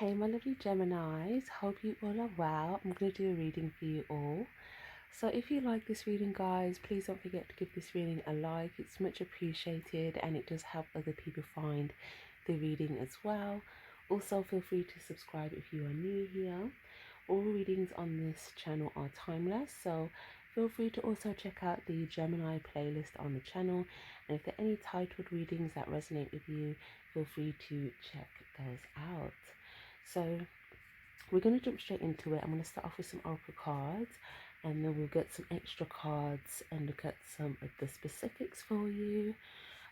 Hey my lovely Geminis, hope you all are well. I'm going to do a reading for you all. So if you like this reading, guys, please don't forget to give this reading a like. It's much appreciated and it does help other people find the reading as well. Also feel free to subscribe if you are new here. All readings on this channel are timeless, so feel free to also check out the Gemini playlist on the channel, and if there are any titled readings that resonate with you, feel free to check those out. So we're going to jump straight into it. I'm going to start off with some oracle cards, and then we'll get some extra cards and look at some of the specifics for you.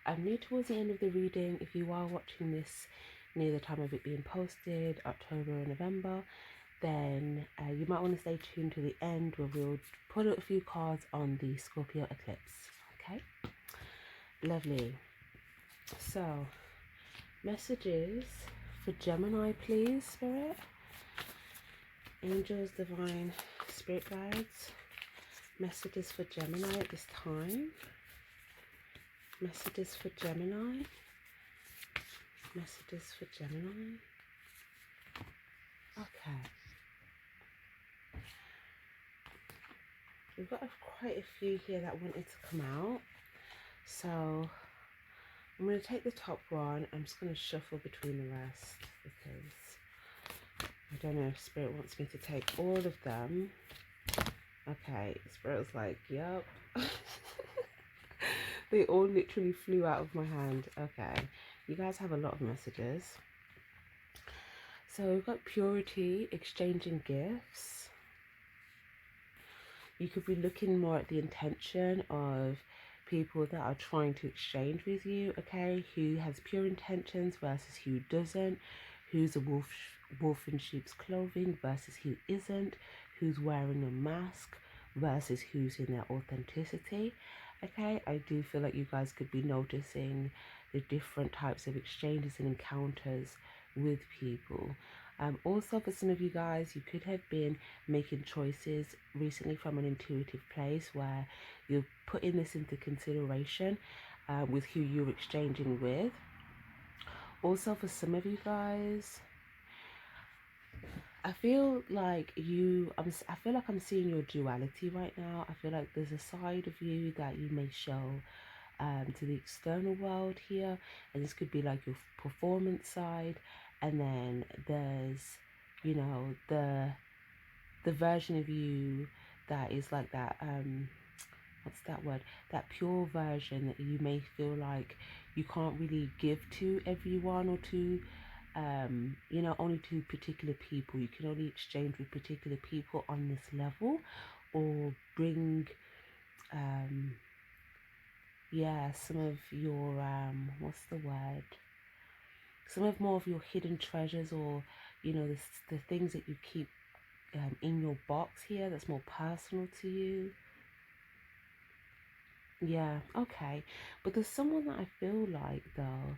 I'm near towards the end of the reading. If you are watching this near the time of it being posted, October or November, then you might want to stay tuned to the end where we'll put a few cards on the Scorpio eclipse. Okay, lovely. So messages for Gemini, please, Spirit. Angels, divine, spirit guides. Messages for Gemini at this time. Messages for Gemini. Messages for Gemini. Okay. We've got quite a few here that wanted to come out. So I'm going to take the top one. I'm just going to shuffle between the rest because I don't know if Spirit wants me to take all of them. Okay, Spirit was like, yep. They all literally flew out of my hand. Okay, you guys have a lot of messages. So we've got purity, exchanging gifts. You could be looking more at the intention of people that are trying to exchange with you, okay? Who has pure intentions versus who doesn't. Who's a wolf in sheep's clothing versus who isn't. Who's wearing a mask versus who's in their authenticity. Okay, I do feel like you guys could be noticing the different types of exchanges and encounters with people. Also, for some of you guys, you could have been making choices recently from an intuitive place where you're putting this into consideration with who you're exchanging with. Also, for some of you guys, I feel like I'm seeing your duality right now. I feel like there's a side of you that you may show to the external world here, and this could be like your performance side, and then there's, you know, the version of you that is like that what's that word, that pure version that you may feel like you can't really give to everyone or to you know, only to particular people. You can only exchange with particular people on this level, or bring yeah, some of your what's the word, some of more of your hidden treasures, or you know, the things that you keep in your box here that's more personal to you. Yeah, okay. But there's someone that I feel like, though,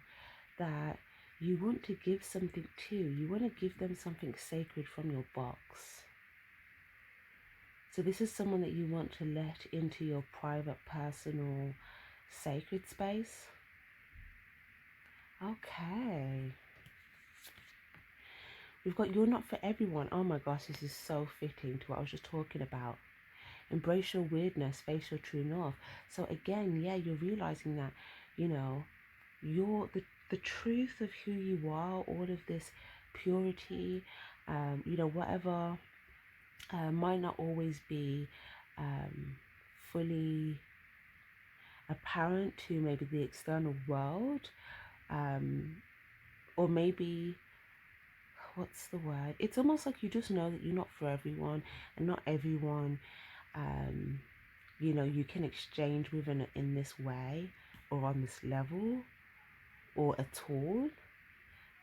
that you want to give something to. You want to give them something sacred from your box. So this is someone that you want to let into your private, personal, sacred space. Okay. We've got you're not for everyone. Oh my gosh, this is so fitting to what I was just talking about. Embrace your weirdness, face your true north. So again, yeah, you're realizing that, you know, you're the truth of who you are, all of this purity, you know, whatever might not always be fully apparent to maybe the external world, or maybe, what's the word? It's almost like you just know that you're not for everyone, and not everyone, you know, you can exchange with in this way or on this level or at all.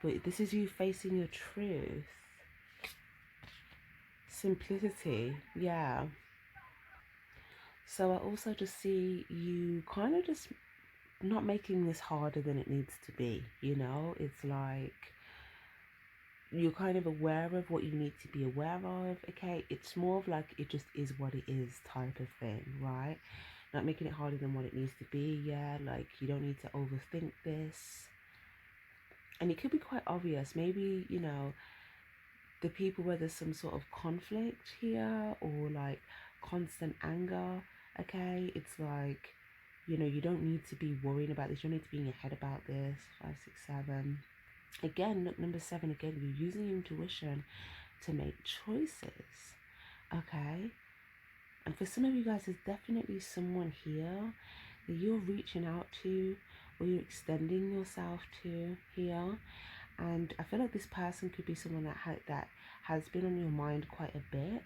But this is you facing your truth. Simplicity, yeah. So I also just see you kind of just not making this harder than it needs to be, you know? It's like you're kind of aware of what you need to be aware of, okay? It's more of like it just is what it is type of thing, right? Not making it harder than what it needs to be, yeah? Like you don't need to overthink this. And it could be quite obvious. Maybe, you know, the people where there's some sort of conflict here or like constant anger, okay, it's like, you know, you don't need to be worrying about this. You don't need to be in your head about this. 5, 6, 7. Again, look, number 7, again, you're using your intuition to make choices, okay? And for some of you guys, there's definitely someone here that you're reaching out to or you're extending yourself to here. And I feel like this person could be someone that has been on your mind quite a bit.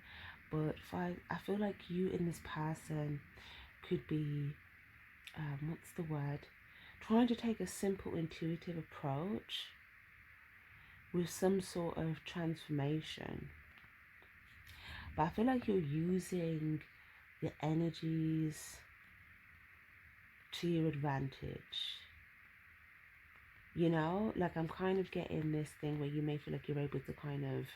But I feel like you and this person could be, what's the word? Trying to take a simple, intuitive approach with some sort of transformation. But I feel like you're using the energies to your advantage. You know, like I'm kind of getting this thing where you may feel like you're able to kind of,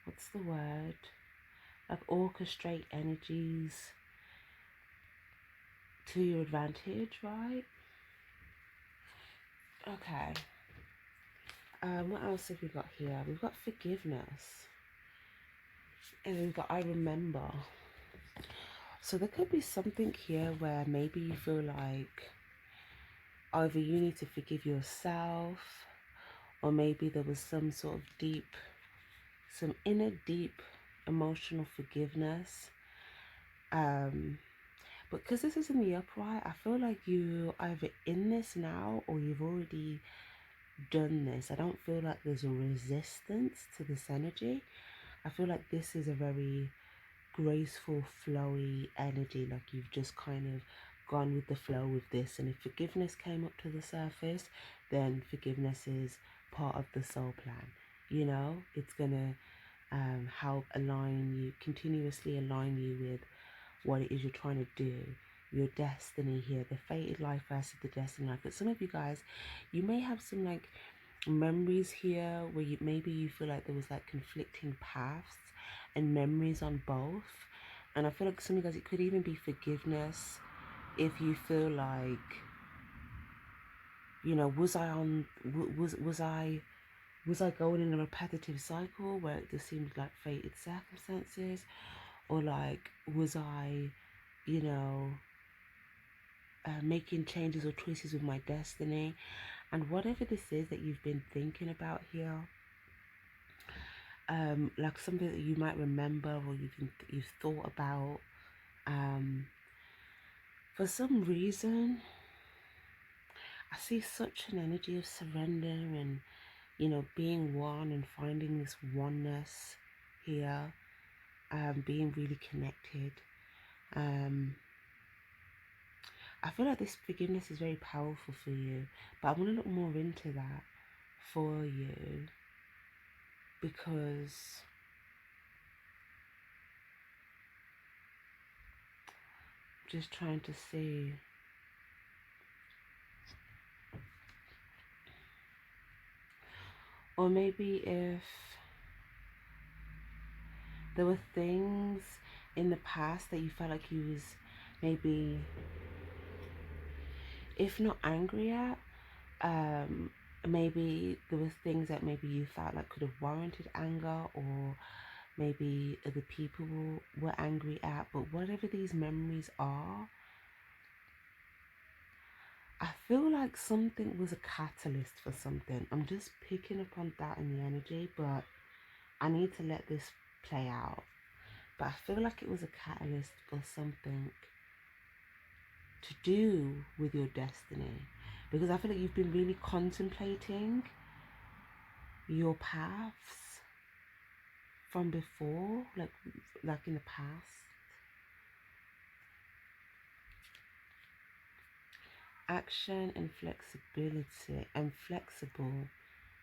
what's the word? Like orchestrate energies to your advantage, right? Okay. What else have we got here? We've got forgiveness. And we've got I remember. So there could be something here where maybe you feel like either you need to forgive yourself, or maybe there was some sort of some inner deep emotional forgiveness. But because this is in the upright, I feel like you're either in this now or you've already done this. I don't feel like there's a resistance to this energy. I feel like this is a very graceful, flowy energy, like you've just kind of gone with the flow with this. And if forgiveness came up to the surface, then forgiveness is part of the soul plan. You know, it's gonna help continuously align you with what it is you're trying to do, your destiny here, the fated life versus the destiny life. But some of you guys, you may have some like memories here where maybe you feel like there was like conflicting paths and memories on both. And I feel like some of you guys, it could even be forgiveness if you feel like, you know, was I going in a repetitive cycle where it just seemed like fated circumstances, or like was I, you know, making changes or choices with my destiny? And whatever this is that you've been thinking about here, like something that you might remember or you've thought about, for some reason I see such an energy of surrender and, you know, being one and finding this oneness here, being really connected. I feel like this forgiveness is very powerful for you, but I want to look more into that for you, because I'm just trying to see. Or maybe if there were things in the past that you felt like you was maybe, if not angry at, maybe there was things that maybe you felt like could have warranted anger, or maybe other people were angry at. But whatever these memories are, I feel like something was a catalyst for something. I'm just picking up on that in the energy, but I need to let this play out. But I feel like it was a catalyst for something to do with your destiny, because I feel like you've been really contemplating your paths from before, like in the past. Action and flexibility and flexible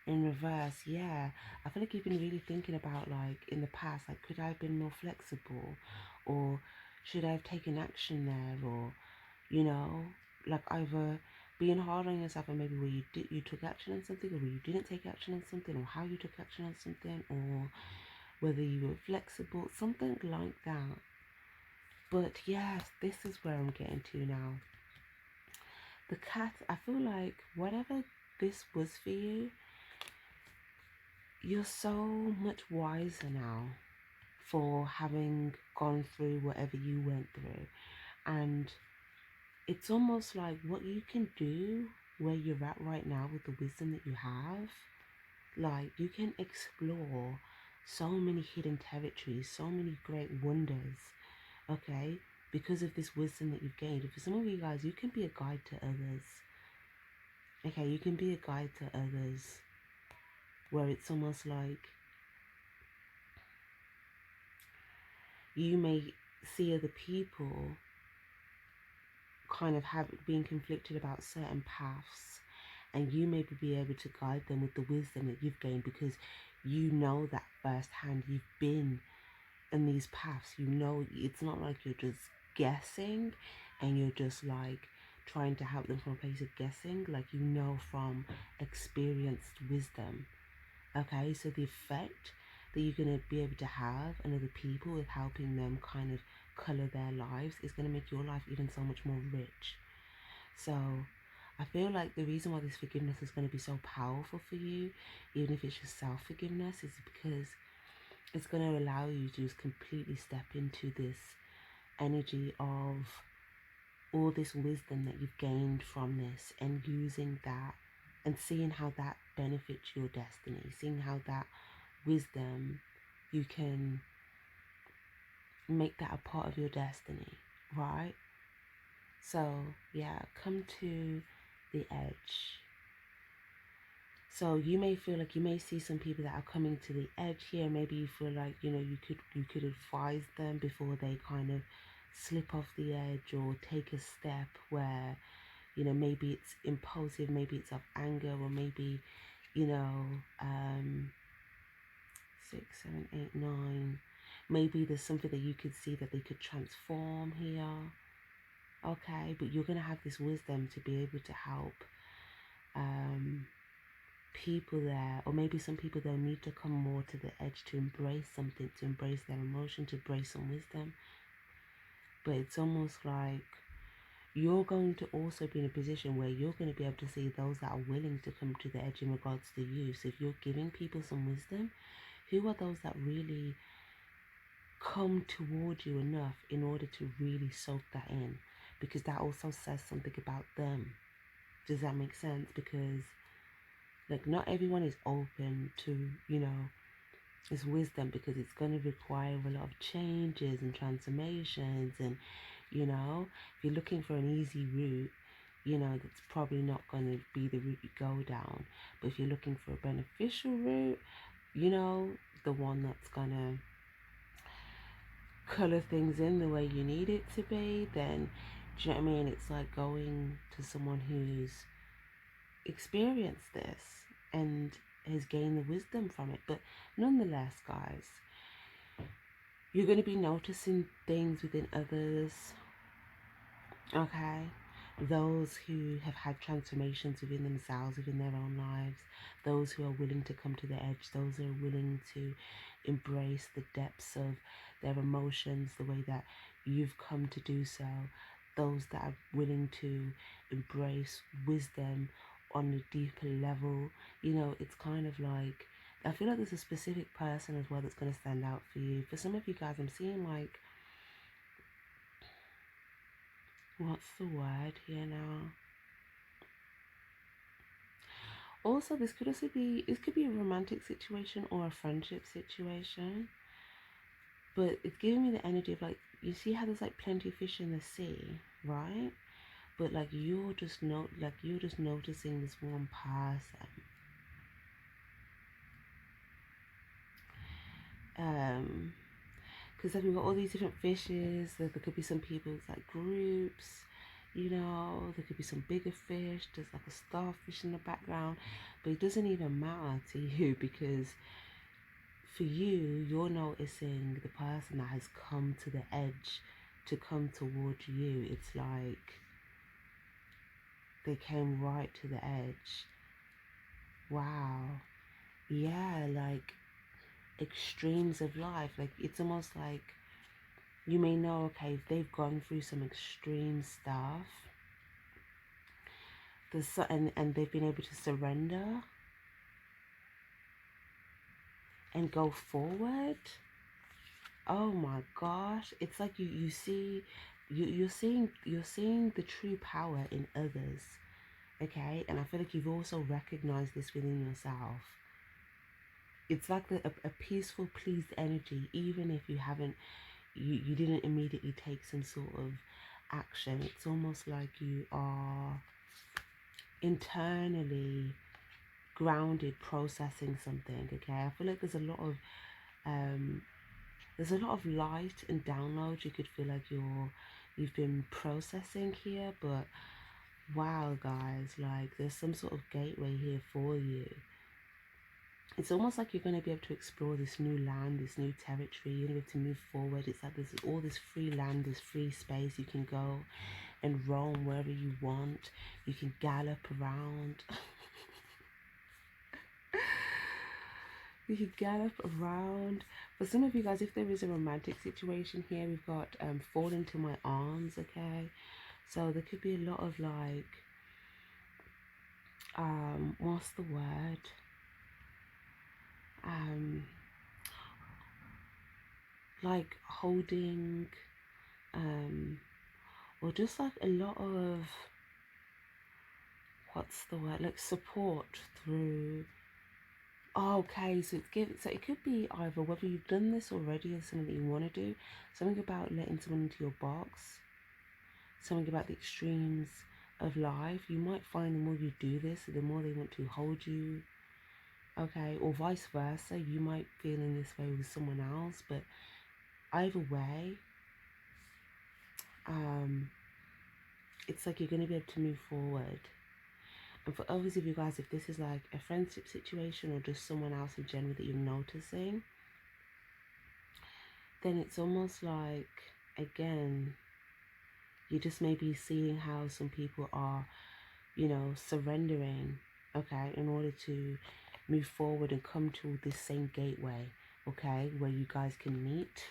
in reverse. Yeah, I feel like you've been really thinking about, like, in the past, like, could I have been more flexible, or should I have taken action there, or, you know, like either being hard on yourself, and maybe where you took action on something, or where you didn't take action on something, or how you took action on something, or whether you were flexible, something like that. But yes, this is where I'm getting to now. The cat, I feel like whatever this was for you, you're so much wiser now for having gone through whatever you went through. And it's almost like what you can do where you're at right now with the wisdom that you have, like you can explore so many hidden territories, so many great wonders, okay, because of this wisdom that you've gained. For some of you guys, you can be a guide to others. Okay, you can be a guide to others where it's almost like you may see other people kind of have being conflicted about certain paths, and you maybe be able to guide them with the wisdom that you've gained because you know that firsthand. You've been in these paths. You know, it's not like you're just guessing and you're just like trying to help them from a place of guessing. Like, you know from experienced wisdom. Okay, so the effect that you're going to be able to have on other people with helping them kind of color their lives is going to make your life even so much more rich. So I feel like the reason why this forgiveness is going to be so powerful for you, even if it's just self-forgiveness, is because it's going to allow you to just completely step into this energy of all this wisdom that you've gained from this, and using that and seeing how that benefits your destiny, seeing how that wisdom, you can make that a part of your destiny, right? So yeah, come to the edge. So you may feel like you may see some people that are coming to the edge here. Maybe you feel like, you know, you could advise them before they kind of slip off the edge or take a step where, you know, maybe it's impulsive, maybe it's of anger, or maybe, you know, 6, 7, 8, 9. Maybe there's something that you could see that they could transform here. Okay, but you're gonna have this wisdom to be able to help people there, or maybe some people they'll need to come more to the edge to embrace something, to embrace their emotion, to embrace some wisdom. But it's almost like you're going to also be in a position where you're going to be able to see those that are willing to come to the edge in regards to you. So if you're giving people some wisdom, who are those that really come towards you enough in order to really soak that in? Because that also says something about them. Does that make sense? Because like not everyone is open to, you know, this wisdom, because it's going to require a lot of changes and transformations. And, you know, if you're looking for an easy route, you know, that's probably not going to be the route you go down. But if you're looking for a beneficial route, you know, the one that's going to color things in the way you need it to be, then, do you know what I mean? It's like going to someone who's experienced this and has gained the wisdom from it. But nonetheless, guys, you're going to be noticing things within others, okay? Those who have had transformations within themselves, within their own lives, those who are willing to come to the edge, those who are willing to embrace the depths of their emotions the way that you've come to do so, those that are willing to embrace wisdom on a deeper level. You know, it's kind of like, I feel like there's a specific person as well that's going to stand out for you. For some of you guys, I'm seeing like, what's the word here now? Also, this could also be, it could be a romantic situation or a friendship situation. But it's giving me the energy of like, you see how there's like plenty of fish in the sea, right? But like you're just noticing this one person. Because like we've got all these different fishes. There could be some people, it's like groups, you know, there could be some bigger fish, there's like a starfish in the background, but it doesn't even matter to you, because for you, you're noticing the person that has come to the edge to come towards you. It's like they came right to the edge. Wow. Yeah, like extremes of life. Like it's almost like you may know, okay, if they've gone through some extreme stuff, and they've been able to surrender. and go forward. Oh my gosh, it's like you see, you're seeing the true power in others. Okay, and I feel like you've also recognized this within yourself. It's like a peaceful, pleased energy, even if you haven't, you didn't immediately take some sort of action. It's almost like you are internally grounded, processing something. Okay, I feel like there's a lot of light and downloads. You could feel like you've been processing here, but wow, guys, like there's some sort of gateway here for you. It's almost like you're going to be able to explore this new land, this new territory. You're going to be able to move forward. It's like there's all this free land, this free space. You can go and roam wherever you want. You can gallop around. You can gallop around. For some of you guys, if there is a romantic situation here, we've got fall into my arms, okay? So there could be a lot of like, what's the word? Like holding, or just like a lot of, what's the word? Like support through. Oh, okay, so it could be either whether you've done this already or something that you want to do, something about letting someone into your box, something about the extremes of life. You might find the more you do this, the more they want to hold you. Okay, or vice versa. You might feel in this way with someone else, but either way, it's like you're going to be able to move forward. And for others of you guys, if this is like a friendship situation or just someone else in general that you're noticing, then it's almost like, again, you just may be seeing how some people are, surrendering, okay, in order to move forward and come to this same gateway, okay, where you guys can meet.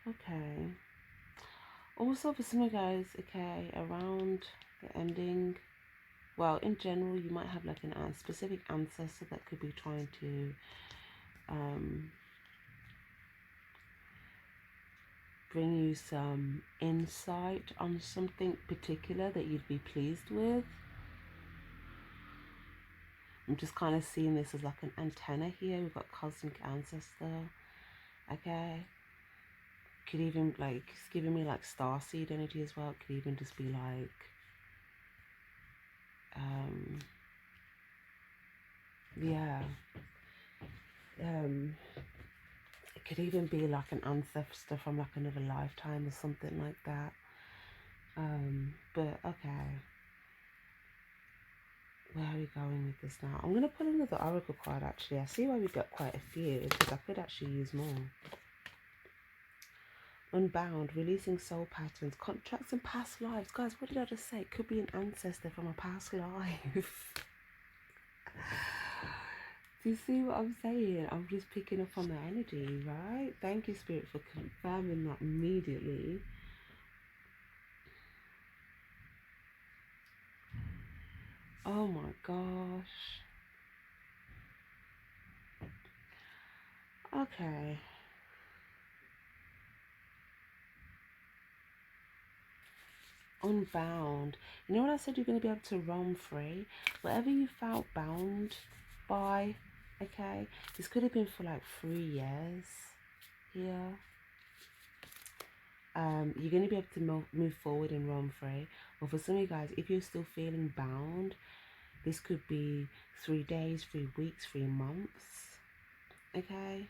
Okay. Also, for some of you guys, okay, around the ending, well, in general, you might have like a specific ancestor that could be trying to bring you some insight on something particular that you'd be pleased with. I'm just kind of seeing this as like an antenna here. We've got cosmic ancestor, okay. Could even like, it's giving me like starseed energy as well. It could even just be like yeah, it could even be like an ancestor from like another lifetime or something like that. But okay, where are we going with this now? I'm gonna pull another oracle card. Actually, I see why we got quite a few, because I could actually use more. Unbound, releasing soul patterns, contracts and past lives. Guys, what did I just say? It could be an ancestor from a past life. Do you see what I'm saying? I'm just picking up on the energy, right? Thank you, Spirit, for confirming that immediately. Oh my gosh. Okay. Unbound. You know what I said, you're going to be able to roam free? Whatever you felt bound by, okay? This could have been for like 3 years here. You're going to be able to move forward and roam free. Or for some of you guys, if you're still feeling bound, this could be 3 days, 3 weeks, 3 months, okay?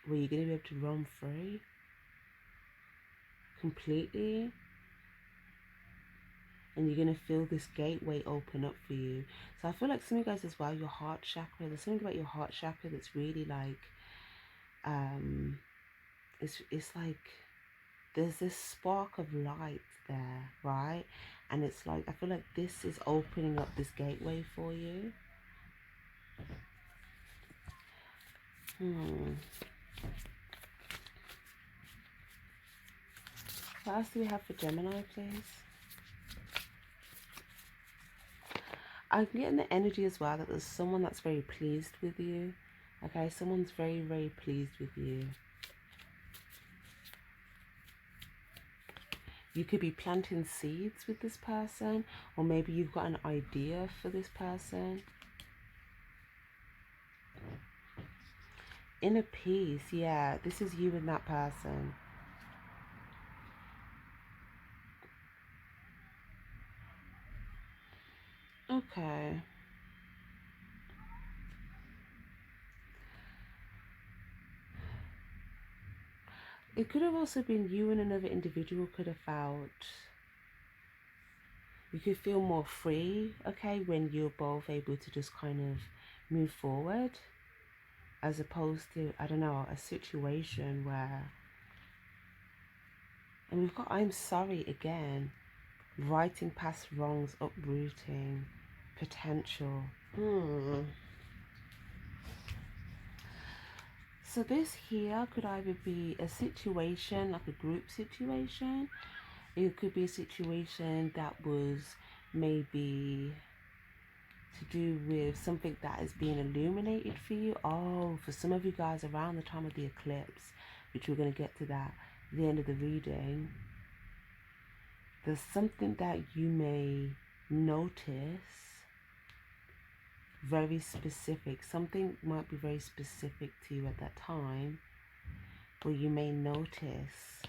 Where you're going to be able to roam free completely. And you're going to feel this gateway open up for you. So I feel like some of you guys as well, your heart chakra, there's something about your heart chakra that's really like, it's like there's this spark of light there, right? And it's like, I feel like this is opening up this gateway for you. What else do we have for Gemini, please? I'm getting the energy as well that there's someone that's very pleased with you. Okay, someone's very, very pleased with you. You could be planting seeds with this person, or maybe you've got an idea for this person. Inner peace, yeah, this is you and that person. Okay. It could have also been you and another individual could have felt, you could feel more free, okay, when you're both able to just kind of move forward, as opposed to, I don't know, a situation where, and we've got I'm sorry again, writing past wrongs, uprooting, potential. So this here could either be a situation, like a group situation. It could be a situation that was maybe to do with something that is being illuminated for you. Oh, for some of you guys around the time of the eclipse, which we're going to get to that at the end of the reading, there's something that you may notice very specific. Something might be very specific to you at that time, where you may notice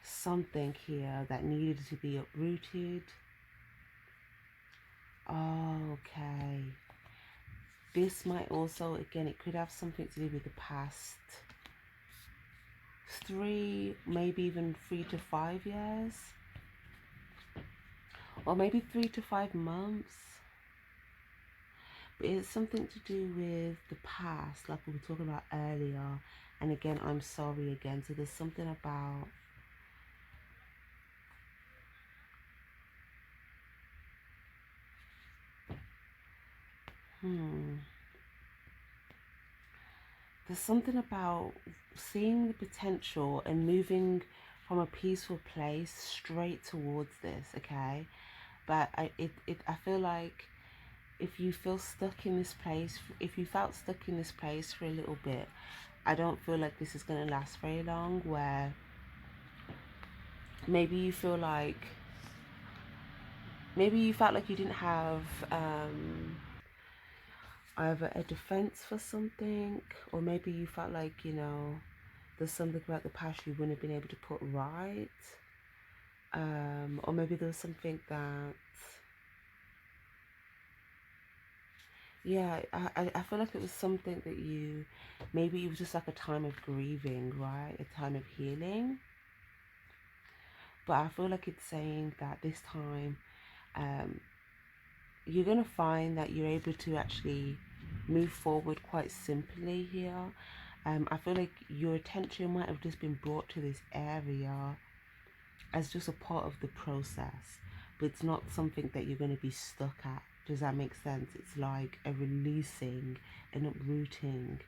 something here that needed to be uprooted. Okay. This might also, again, it could have something to do with the past 3, maybe even 3 to 5 years, or maybe 3 to 5 months. But it's something to do with the past, like we were talking about earlier. And again, I'm sorry again. So there's something about there's something about seeing the potential and moving from a peaceful place straight towards this, okay? But I feel like if you feel stuck in this place, if you felt stuck in this place for a little bit, I don't feel like this is going to last very long, where maybe you feel like, maybe you felt like you didn't have either a defense for something, or maybe you felt like, you know, there's something about the past you wouldn't have been able to put right, or maybe there was something that, yeah, I feel like it was something that you, maybe it was just like a time of grieving, right, a time of healing. But I feel like it's saying that this time you're going to find that you're able to actually move forward quite simply here. I feel like your attention might have just been brought to this area as just a part of the process, but it's not something that you're going to be stuck at. Does that make sense? It's like a releasing and uprooting.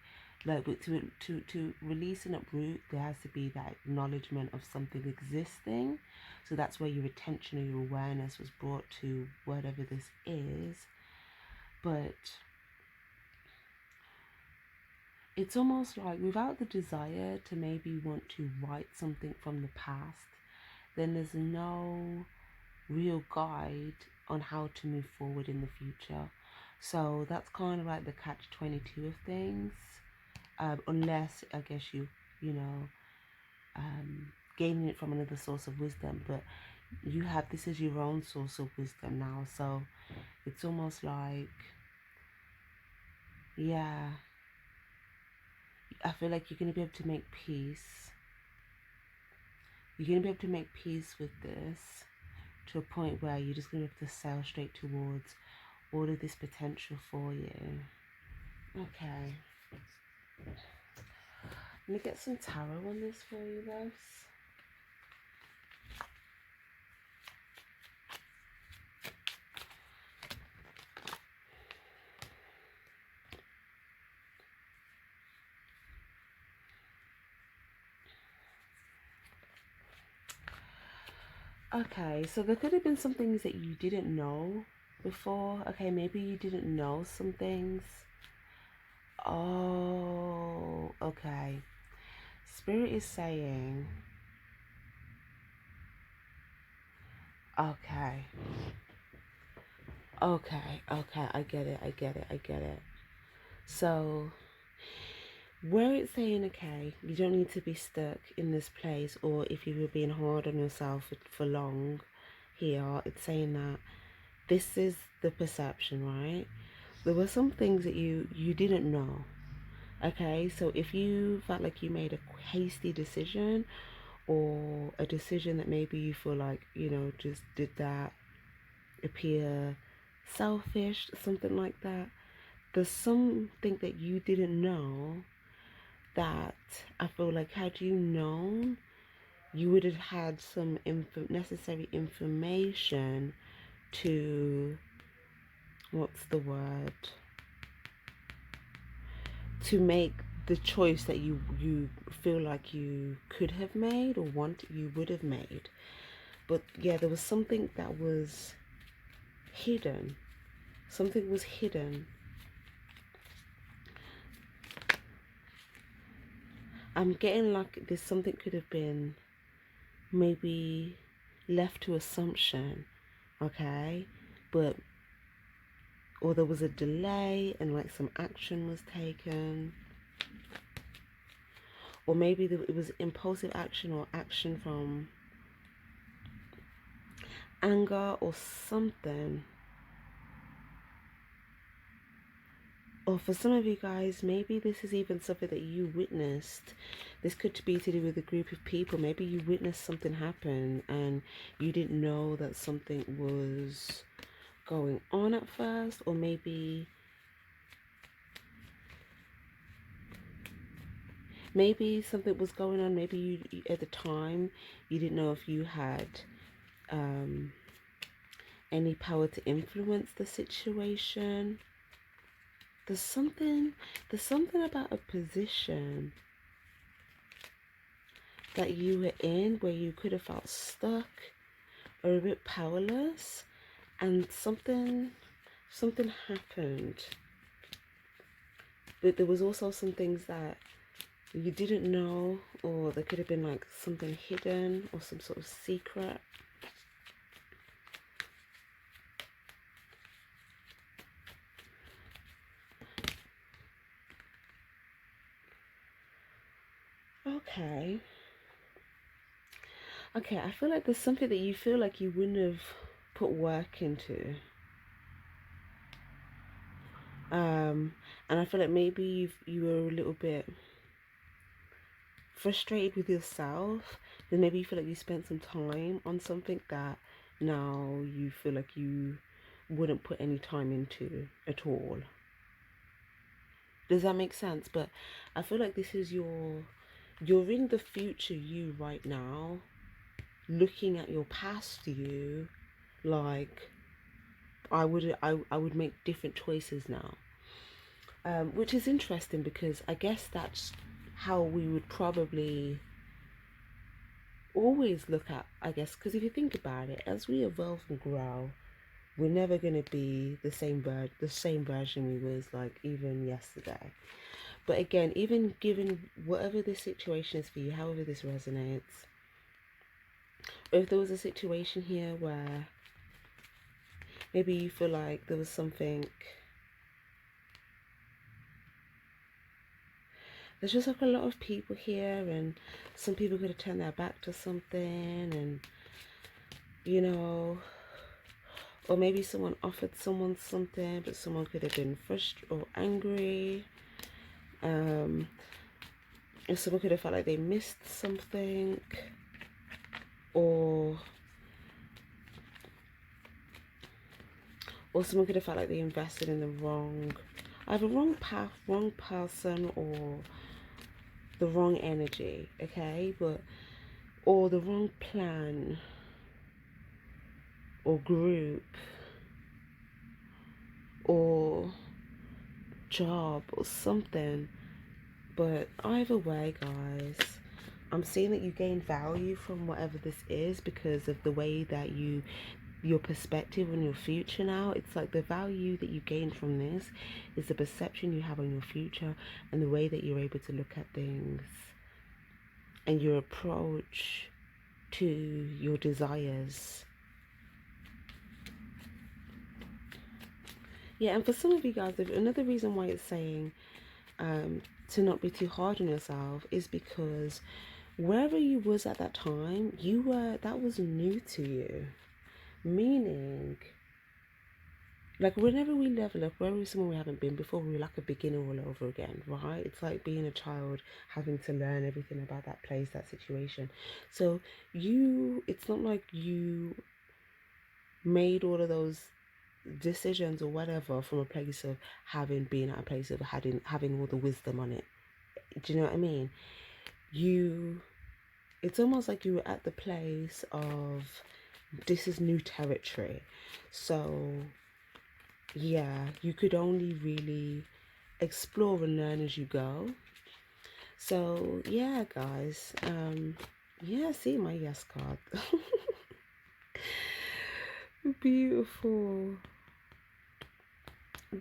Like, but to release and uproot, there has to be that acknowledgement of something existing. So that's where your attention or your awareness was brought to whatever this is. But it's almost like without the desire to maybe want to write something from the past, then there's no real guide on how to move forward in the future. So that's kind of like the catch-22 of things, unless I guess you know, gaining it from another source of wisdom. But you have, this is your own source of wisdom now, so it's almost like, yeah, I feel like you're going to be able to make peace. You're going to be able to make peace with this to a point where you're just going to be able to sail straight towards all of this potential for you. Okay. Let me get some tarot on this for you, guys. Okay, so there could have been some things that you didn't know before. Okay, maybe you didn't know some things. Oh, okay. Spirit is saying, okay, okay, I get it, I get it, I get it. So, where it's saying, okay, you don't need to be stuck in this place, or if you were being hard on yourself for long, here, it's saying that this is the perception, right? There were some things that you didn't know. Okay, so if you felt like you made a hasty decision, or a decision that maybe you feel like, just did that appear selfish, something like that, there's something that you didn't know that I feel like, had you known, you would have had some necessary information to, what's the word, to make the choice that you feel like you could have made, or want you would have made. But yeah, there was something that was hidden. Something was hidden. I'm getting like this something could have been maybe left to assumption, okay? But, or there was a delay and like some action was taken. Or maybe it was impulsive action, or action from anger or something. Or for some of you guys, maybe this is even something that you witnessed. This could be to do with a group of people. Maybe you witnessed something happen and you didn't know that something was going on at first. Or maybe something was going on. Maybe you at the time you didn't know if you had any power to influence the situation. There's something about a position that you were in where you could have felt stuck or a bit powerless, and something happened. But there was also some things that you didn't know, or there could have been like something hidden or some sort of secret. Okay, I feel like there's something that you feel like you wouldn't have put work into. And I feel like maybe you were a little bit frustrated with yourself. Then maybe you feel like you spent some time on something that now you feel like you wouldn't put any time into at all. Does that make sense? But I feel like this is you're in the future you right now, looking at your past you, like I would make different choices now. Which is interesting, because I guess that's how we would probably always look at, I guess, because if you think about it, as we evolve and grow, we're never going to be the same version we was like even yesterday. But again, even given whatever this situation is for you, however this resonates, or if there was a situation here where maybe you feel like there was something, there's just like a lot of people here, and some people could have turned their back to something, and or maybe someone offered someone something, but someone could have been frustrated or angry. And someone could have felt like they missed something, or someone could have felt like they invested in the either wrong path, wrong person, or the wrong energy, okay? Or the wrong plan or group or job or something. But either way, guys, I'm seeing that you gain value from whatever this is because of the way that your perspective on your future now. It's like the value that you gain from this is the perception you have on your future and the way that you're able to look at things and your approach to your desires. Yeah, and for some of you guys, another reason why it's saying to not be too hard on yourself is because wherever you was at that time, that was new to you. Meaning, like whenever we level up, wherever somewhere we haven't been before, we're like a beginner all over again, right? It's like being a child having to learn everything about that place, that situation. So it's not like you made all of those decisions or whatever from a place of having been at a place of having all the wisdom on it. Do you know what I mean? It's almost like you were at the place of this is new territory. So yeah, you could only really explore and learn as you go. So yeah, guys, yeah, see my yes card. Beautiful.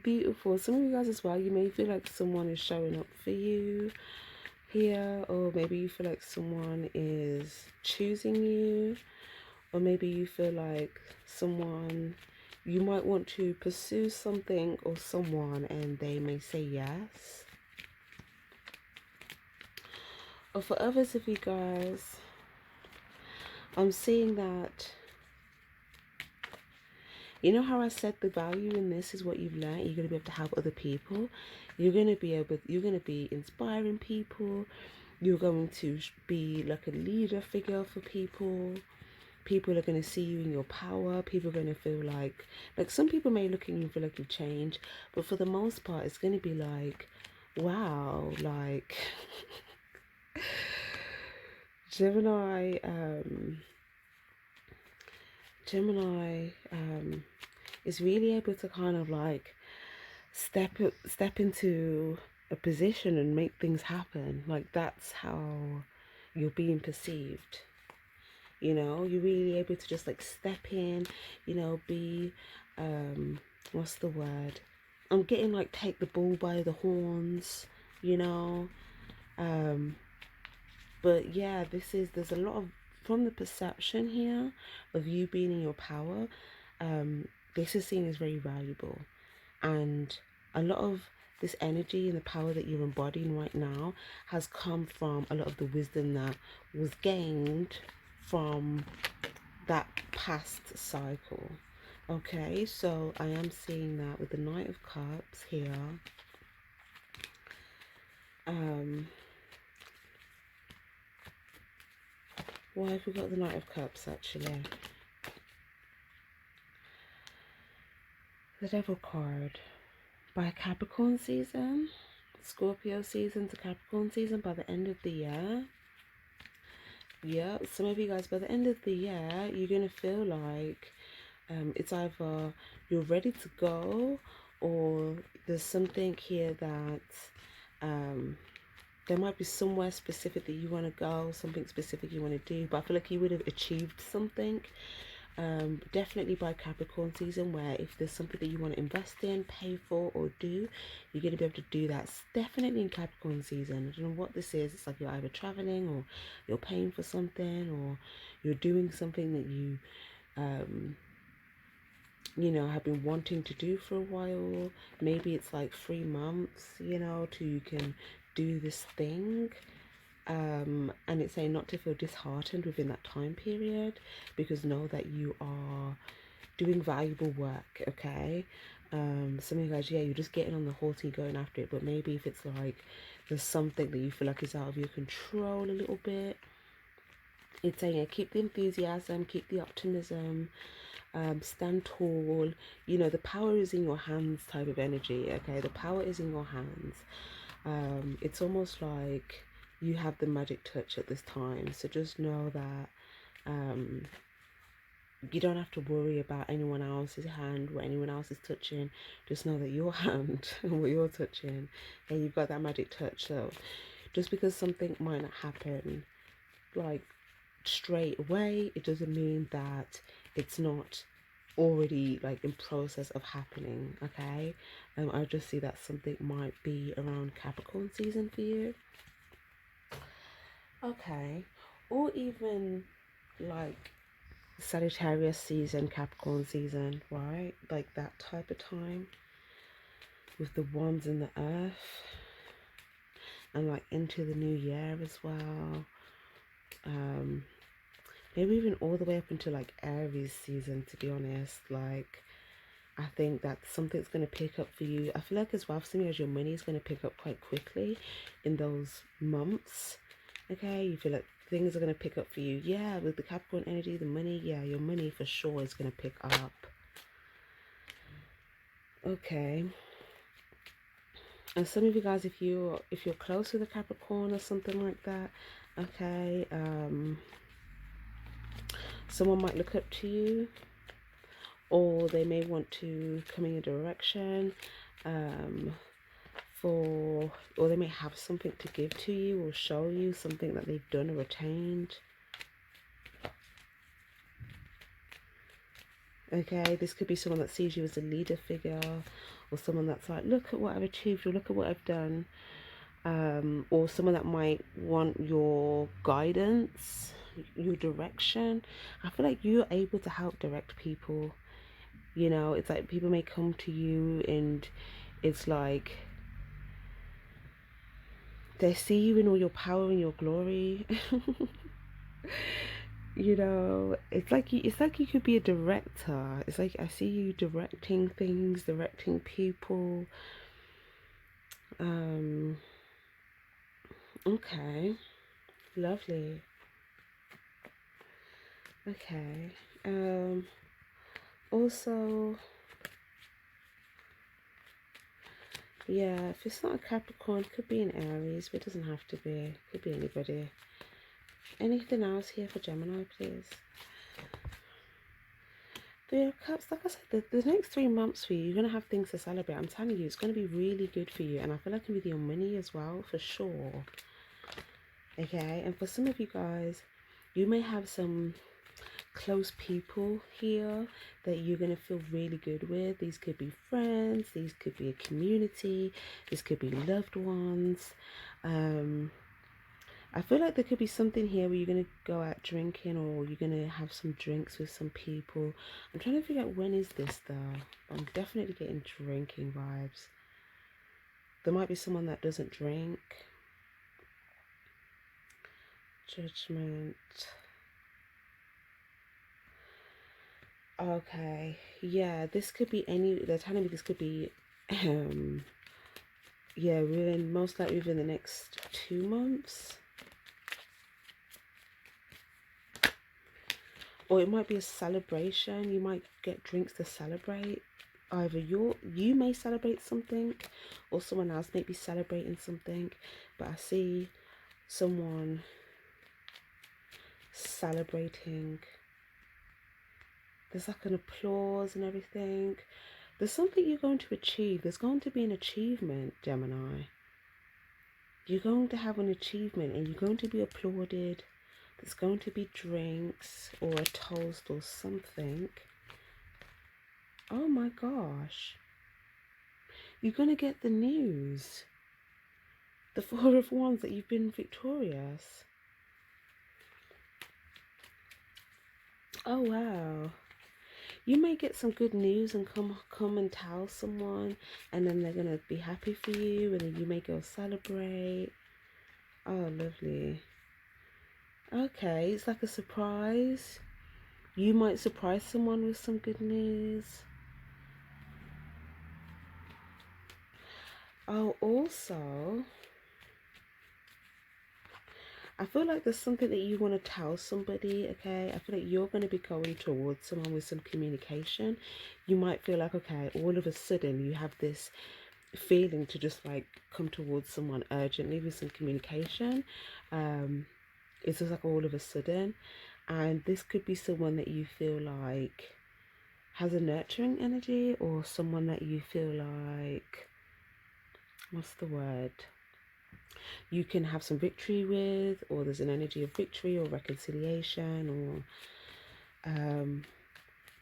Beautiful. Some of you guys as well, you may feel like someone is showing up for you here, or maybe you feel like someone is choosing you, or maybe you feel like you might want to pursue something or someone and they may say yes. Or for others of you guys, I'm seeing that, you know how I said the value in this is what you've learned. You're going to be able to help other people. You're going to be inspiring people. You're going to be like a leader figure for people. People are going to see you in your power. People are going to feel like some people may look at you and feel like you've changed, but for the most part, it's going to be like, wow, like Gemini is really able to kind of like step into a position and make things happen. Like that's how you're being perceived. You know, you're really able to just like step in, you know, be what's the word? I'm getting like take the bull by the horns, you know. But yeah, there's a lot of, from the perception here of you being in your power, this is seen as very valuable. And a lot of this energy and the power that you're embodying right now has come from a lot of the wisdom that was gained from that past cycle. Okay, so I am seeing that with the Knight of Cups here. Why have we got the Knight of Cups actually? The Devil card. By Capricorn season, Scorpio season to Capricorn season, by the end of the year. Yeah, some of you guys, by the end of the year, you're going to feel like it's either you're ready to go, or there's something here that there might be somewhere specific that you want to go, something specific you want to do, but I feel like you would have achieved something. Definitely by Capricorn season, where if there's something that you want to invest in, pay for, or do, you're going to be able to do that. It's definitely in Capricorn season. I don't know what this is. It's like you're either traveling, or you're paying for something, or you're doing something that you know, have been wanting to do for a while. Maybe it's like 3 months, you know, till you can do this thing. And it's saying not to feel disheartened within that time period, because know that you are doing valuable work. Okay, some of you guys, yeah, you're just getting on the horse and going after it, but maybe if it's like there's something that you feel like is out of your control a little bit, it's saying, yeah, keep the enthusiasm, keep the optimism, stand tall. You know, the power is in your hands type of energy. Okay, the power is in your hands. It's almost like you have the magic touch at this time. So just know that you don't have to worry about anyone else's hand, what anyone else is touching. Just know that your hand and what you're touching, and you've got that magic touch. So just because something might not happen like straight away, it doesn't mean that it's not already like in process of happening. Okay, I just see that something might be around Capricorn season for you. Okay, or even like Sagittarius season, Capricorn season, right? Like that type of time with the wands in the earth, and like into the new year as well. Maybe even all the way up into like Aries season, to be honest. Like, I think that something's going to pick up for you. I feel like as well, for some of you, your money is going to pick up quite quickly in those months. Okay, you feel like things are going to pick up for you. Yeah, with the Capricorn energy, the money, yeah, your money for sure is going to pick up. Okay. And some of you guys, if you're close with a Capricorn or something like that, okay, someone might look up to you, or they may want to come in your direction, or they may have something to give to you or show you something that they've done or attained. Okay, this could be someone that sees you as a leader figure, or someone that's like, look at what I've achieved, or look at what I've done. Or someone that might want your guidance, your direction. I feel like you're able to help direct people. You know, it's like people may come to you and it's like they see you in all your power and your glory. You know, it's like you could be a director. It's like I see you directing things, directing people. Okay, lovely. Okay. Also, yeah, if it's not a Capricorn, it could be an Aries, but it doesn't have to be. It could be anybody. Anything else here for Gemini, please? Three of Cups, like I said, the next 3 months for you, you're going to have things to celebrate. I'm telling you, it's going to be really good for you. And I feel like with your money as well, for sure. Okay, and for some of you guys, you may have some close people here that you're going to feel really good with. These could be friends, these could be a community, this could be loved ones. I feel like there could be something here where you're going to go out drinking, or you're going to have some drinks with some people. I'm trying to figure out when is this though. I'm definitely getting drinking vibes. There might be someone that doesn't drink. Judgment. Okay, yeah, this could be any, they're telling me this could be yeah, most likely within the next 2 months, or it might be a celebration. You might get drinks to celebrate. Either you may celebrate something, or someone else may be celebrating something, but I see someone celebrating. There's like an applause and everything. There's something you're going to achieve. There's going to be an achievement, Gemini. You're going to have an achievement and you're going to be applauded. There's going to be drinks or a toast or something. Oh my gosh. You're going to get the news. The Four of Wands, that you've been victorious. Oh wow. You may get some good news and come and tell someone, and then they're gonna be happy for you, and then you may go celebrate. Oh, lovely. Okay, it's like a surprise. You might surprise someone with some good news. Oh, also, I feel like there's something that you want to tell somebody, okay? I feel like you're going to be going towards someone with some communication. You might feel like, okay, all of a sudden you have this feeling to just like come towards someone urgently with some communication. It's just like all of a sudden. And this could be someone that you feel like has a nurturing energy, or someone that you feel like, what's the word? you can have some victory with, or there's an energy of victory or reconciliation,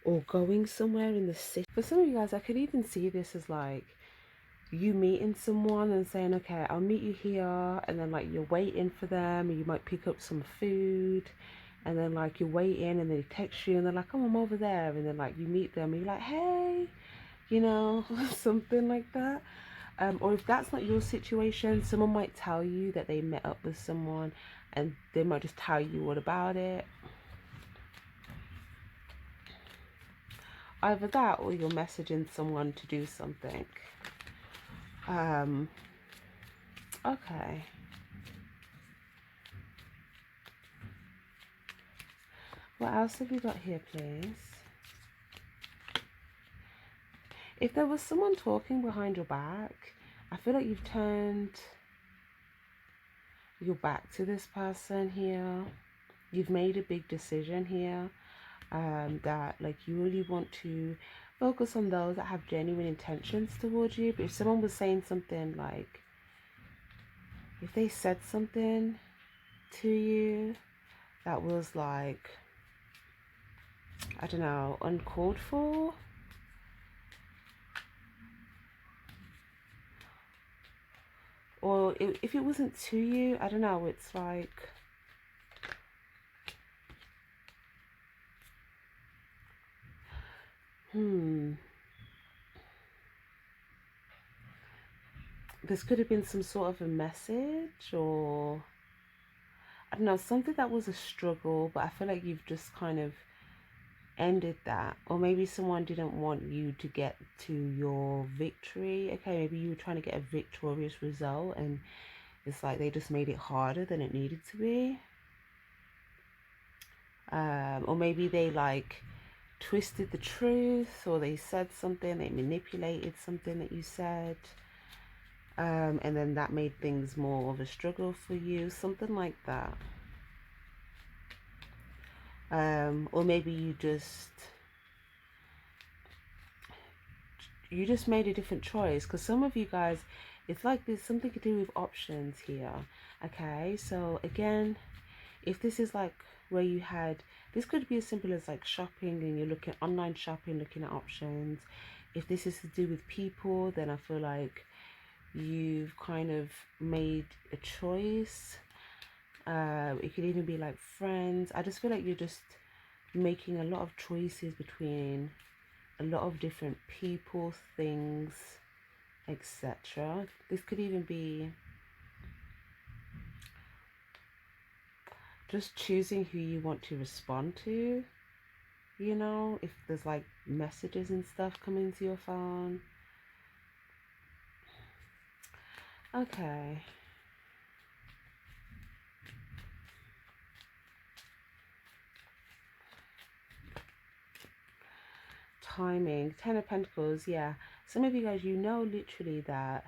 or going somewhere in the city. For some of you guys, I could even see this as like you meeting someone and saying, okay, I'll meet you here, and then like you're waiting for them, and you might pick up some food, and then like you're waiting, and they text you, and they're like, oh, I'm over there, and then like you meet them, and you're like, hey, you know, something like that. Or if that's not your situation, someone might tell you that they met up with someone, and they might just tell you all about it. Either that, or you're messaging someone to do something. Okay. What else have we got here, please? If there was someone talking behind your back, I feel like you've turned your back to this person here. You've made a big decision here, that like you really want to focus on those that have genuine intentions towards you. But if someone was saying something like, if they said something to you that was like, I don't know, uncalled for, or if it wasn't to you, I don't know, it's like, this could have been some sort of a message, or I don't know, something that was a struggle, but I feel like you've just kind of ended that. Or maybe someone didn't want you to get to your victory. Okay, maybe you were trying to get a victorious result, and it's like they just made it harder than it needed to be. Or maybe they like twisted the truth, or they said something, they manipulated something that you said, and then that made things more of a struggle for you, something like that. Or maybe you just made a different choice, because some of you guys, it's like there's something to do with options here. Okay, so again, if this is like where you had, this could be as simple as like shopping, and you're looking online shopping, looking at options. If this is to do with people, then I feel like you've kind of made a choice. It could even be like friends. I just feel like you're just making a lot of choices between a lot of different people, things, etc. This could even be just choosing who you want to respond to, you know, if there's like messages and stuff coming to your phone. Okay. Timing, Ten of Pentacles, yeah. Some of you guys, you know, literally that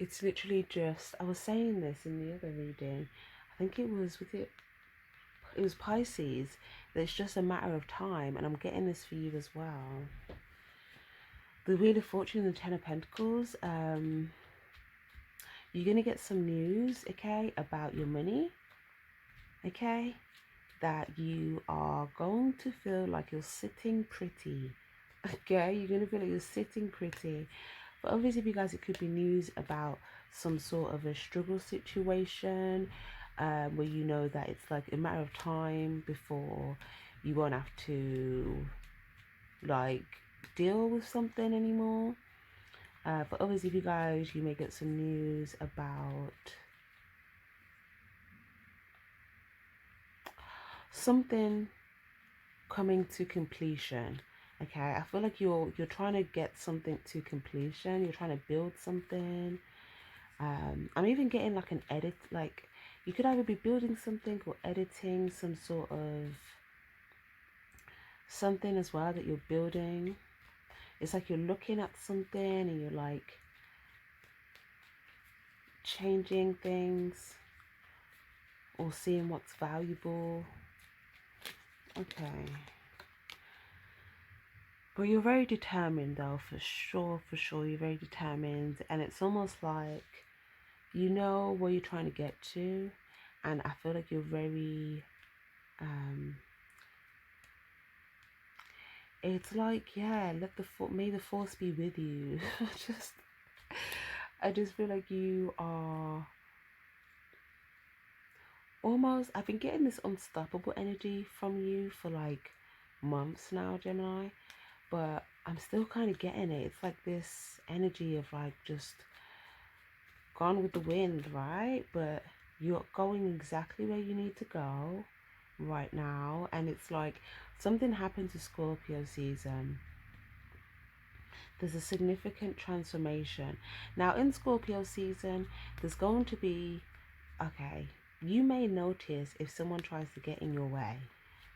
it's literally just, I was saying this in the other reading, I think it was it was Pisces, that it's just a matter of time, and I'm getting this for you as well. The Wheel of Fortune and the Ten of Pentacles, you're going to get some news, okay, about your money, okay, that you are going to feel like you're sitting pretty, okay, you're going to feel like you're sitting pretty. But obviously, if you guys, it could be news about some sort of a struggle situation, where you know that it's like a matter of time before you won't have to like deal with something anymore. But obviously, if you guys, you may get some news about something coming to completion. Okay, I feel like you're trying to get something to completion. You're trying to build something. I'm even getting like an edit, like you could either be building something or editing some sort of something as well that you're building. It's like you're looking at something and you're like changing things or seeing what's valuable. Okay. But you're very determined though, for sure, you're very determined. And it's almost like you know where you're trying to get to, and I feel like you're very it's like, yeah, let the may the force be with you. just I just feel like you are almost, I've been getting this unstoppable energy from you for like months now, Gemini, but I'm still kind of getting it. It's like this energy of like just gone with the wind, right? But you're going exactly where you need to go right now. And it's like something happened to Scorpio season. There's a significant transformation. Now, in Scorpio season, there's going to be, okay, you may notice if someone tries to get in your way.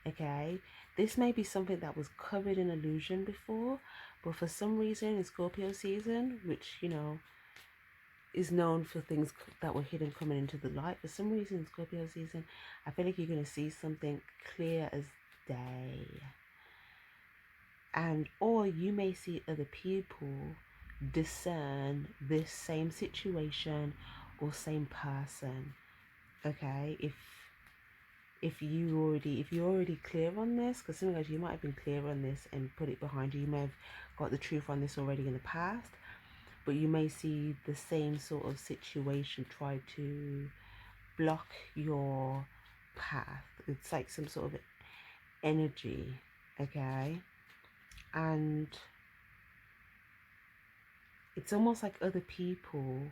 Okay, this may be something that was covered in illusion before, but for some reason in Scorpio season, which you know is known for things that were hidden coming into the light, for some reason in Scorpio season, I feel like you're going to see something clear as day. And or you may see other people discern this same situation or same person. Okay, if you're already clear on this, because sometimes you might have been clear on this and put it behind you, you may have got the truth on this already in the past, but you may see the same sort of situation try to block your path. It's like some sort of energy, okay? And it's almost like other people.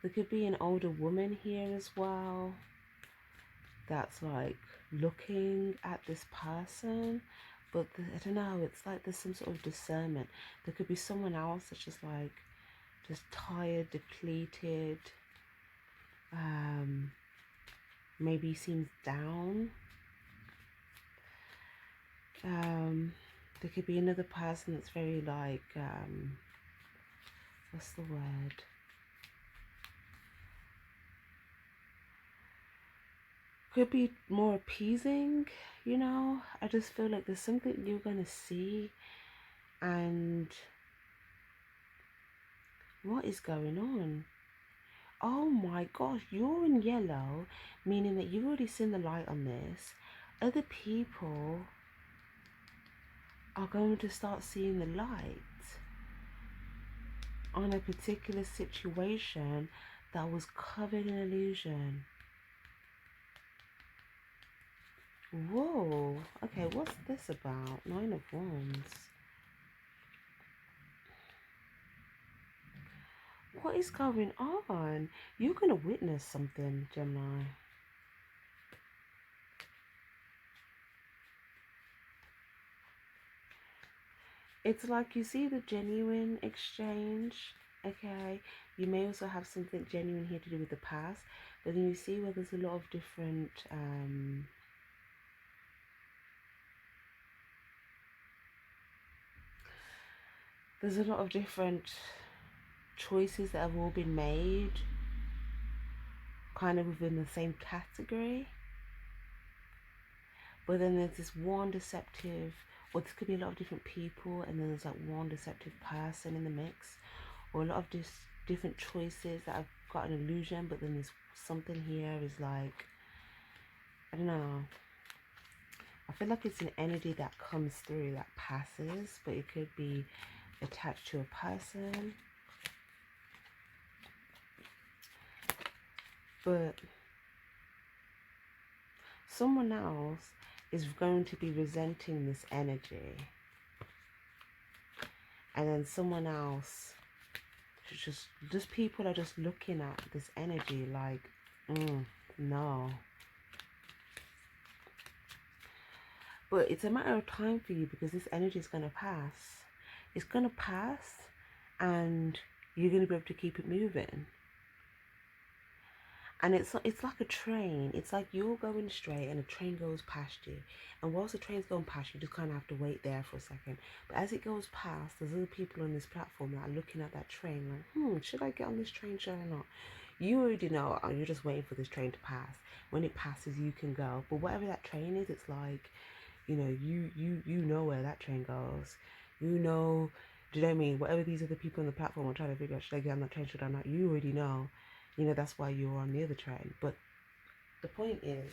There could be an older woman here as well that's like looking at this person, but I don't know, it's like there's some sort of discernment. There could be someone else that's just like just tired, depleted, maybe seems down. There could be another person that's very like what's the word, could be more appeasing, you know. I just feel like there's something you're gonna see, and what is going on? Oh my gosh, you're in yellow, meaning that you've already seen the light on this. Other people are going to start seeing the light on a particular situation that was covered in illusion. Whoa, okay, what's this about? 9 of Wands. What is going on? You're going to witness something, Gemini. It's like you see the genuine exchange, okay? You may also have something genuine here to do with the past, but then you see where there's a lot of different there's a lot of different choices that have all been made kind of within the same category. But then there's this one deceptive, or this could be a lot of different people, and then there's like one deceptive person in the mix, or a lot of different choices that have got an illusion, but then there's something here is like, I don't know. I feel like it's an energy that comes through, that passes, but it could be attached to a person. But someone else is going to be resenting this energy. And then someone else, just people are just looking at this energy like, no. But it's a matter of time for you, because this energy is going to pass. It's going to pass, and you're going to be able to keep it moving. And it's like a train. It's like you're going straight and a train goes past you. And whilst the train's going past you, just kind of have to wait there for a second. But as it goes past, there's other people on this platform that are looking at that train like, should I get on this train? Should I not? You already know, you're just waiting for this train to pass. When it passes, you can go. But whatever that train is, it's like, you know, you know where that train goes. You know Do you know what I mean? Whatever these other people on the platform are trying to figure out, should I get on that train, should I not? You already know. You know, that's why you're on the other train. But the point is,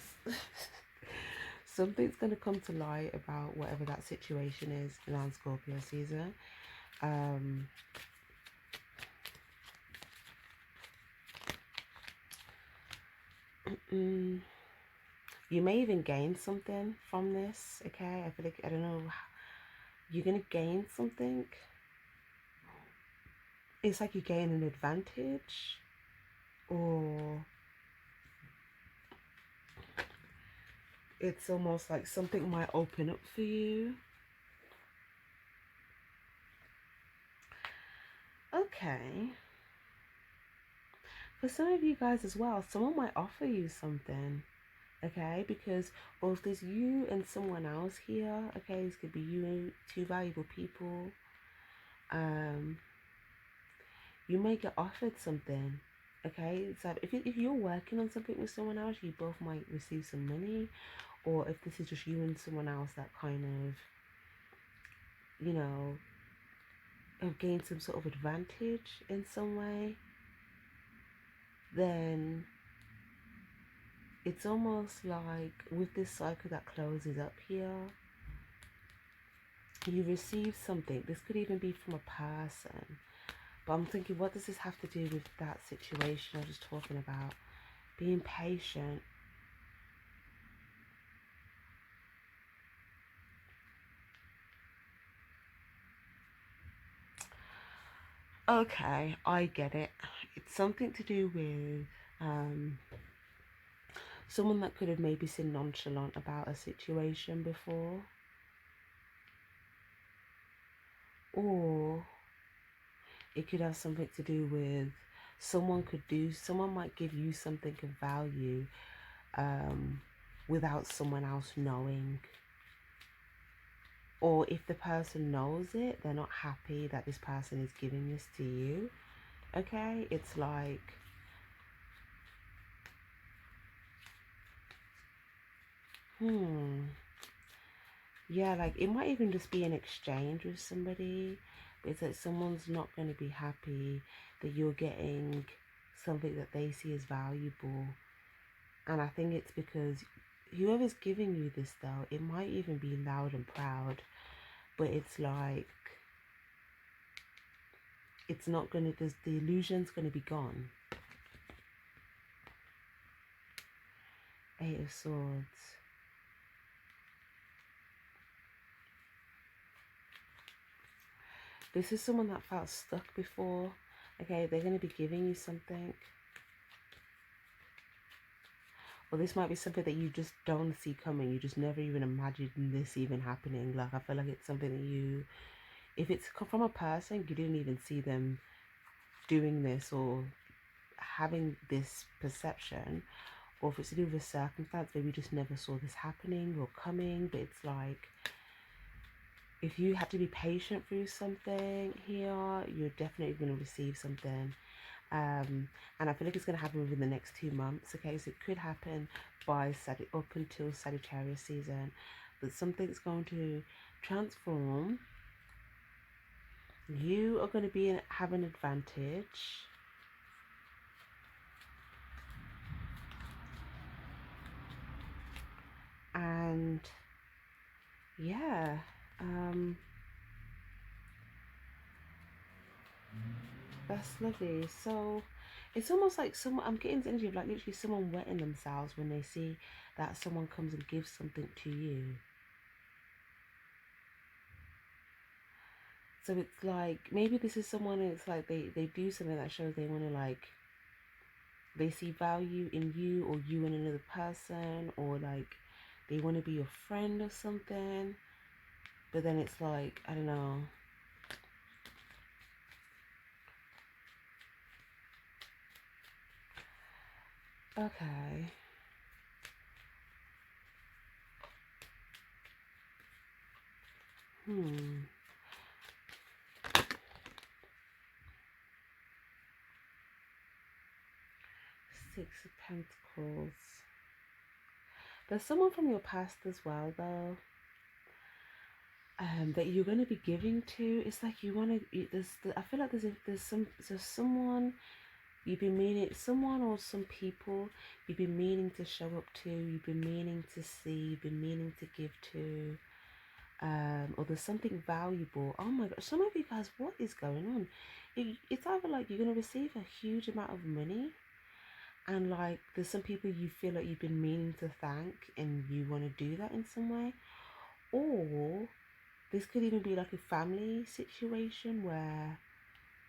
something's going to come to light about whatever that situation is around Scorpio season. You may even gain something from this, okay? I feel like, I don't know, you're going to gain something. It's like you gain an advantage, or it's almost like something might open up for you. Okay. For some of you guys as well, someone might offer you something, okay? Because both there's you and someone else here, okay? This could be you, two valuable people. You may get offered something, okay? So if you're working on something with someone else, you both might receive some money. Or if this is just you and someone else that kind of, you know, have gained some sort of advantage in some way, then it's almost like with this cycle that closes up here, you receive something. This could even be from a person. But I'm thinking, what does this have to do with that situation I was just talking about? Being patient. Okay, I get it. It's something to do with someone that could have maybe been nonchalant about a situation before. Or it could have something to do with someone might give you something of value without someone else knowing. Or if the person knows it, they're not happy that this person is giving this to you. Okay, it's like, yeah, like it might even just be an exchange with somebody. But it's like someone's not going to be happy that you're getting something that they see as valuable. And I think it's because whoever's giving you this, though, it might even be loud and proud, but it's like, it's not going to, the illusion's going to be gone. Eight of Swords. This is someone that felt stuck before. Okay, they're going to be giving you something. Or this might be something that you just don't see coming. You just never even imagined this even happening. Like, I feel like it's something that you, if it's from a person, you didn't even see them doing this or having this perception. Or if it's to do with a circumstance, maybe you just never saw this happening or coming. But it's like, if you had to be patient through something here, you're definitely going to receive something. And I feel like it's going to happen within the next 2 months. Okay, so it could happen by up until Sagittarius season, but something's going to transform. You are going to have an advantage. And yeah, that's lovely. So it's almost like I'm getting the energy of like literally someone wetting themselves when they see that someone comes and gives something to you. So it's like, maybe this is someone, it's like they do something that shows they want to, like, they see value in you or you in another person, or like they want to be your friend or something. But then it's like, I don't know. Okay. Six of Pentacles. There's someone from your past as well, though. that you're going to be giving to. It's like you want to, I feel like there's someone you've been meaning, someone or some people you've been meaning to show up to, you've been meaning to see, you've been meaning to give to, or there's something valuable. Oh my god, some of you guys, what is going on? It's either like you're going to receive a huge amount of money, and like there's some people you feel like you've been meaning to thank and you want to do that in some way, or this could even be like a family situation where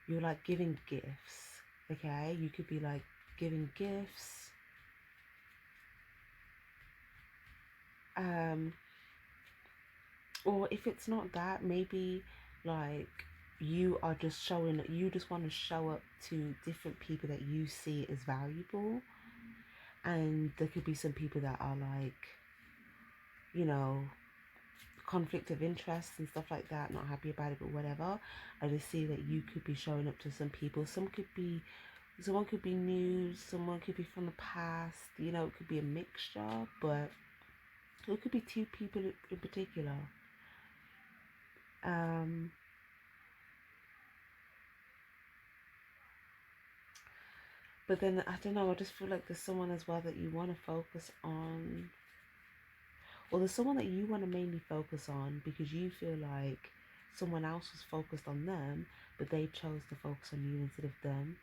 you're like giving gifts. Okay, you could be like giving gifts, um or if it's not that, maybe like you are just showing, you just want to show up to different people that you see as valuable. And there could be some people that are like, you know, conflict of interest and stuff like that, not happy about it, but whatever. I just see that you could be showing up to some people. Someone could be new, someone could be from the past, you know, it could be a mixture, but it could be two people in particular. But then I don't know, I just feel like there's someone as well that you want to focus on, or there's someone that you want to mainly focus on because you feel like someone else was focused on them, but they chose to focus on you instead of them.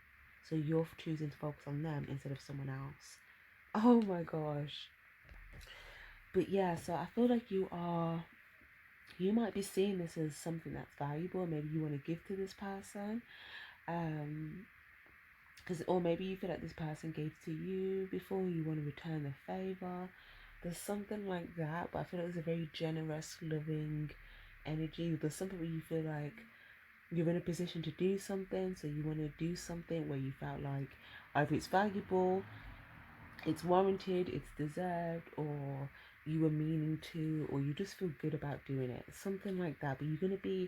So you're choosing to focus on them instead of someone else. Oh my gosh. But yeah, so I feel like you might be seeing this as something that's valuable. Maybe you want to give to this person. Or maybe you feel like this person gave to you before, you want to return the favor. There's something like that, but I feel like it's a very generous, loving energy. There's something where you feel like you're in a position to do something, so you want to do something where you felt like either it's valuable, it's warranted, it's deserved, or you were meaning to, or you just feel good about doing it. Something like that. But you're going to be,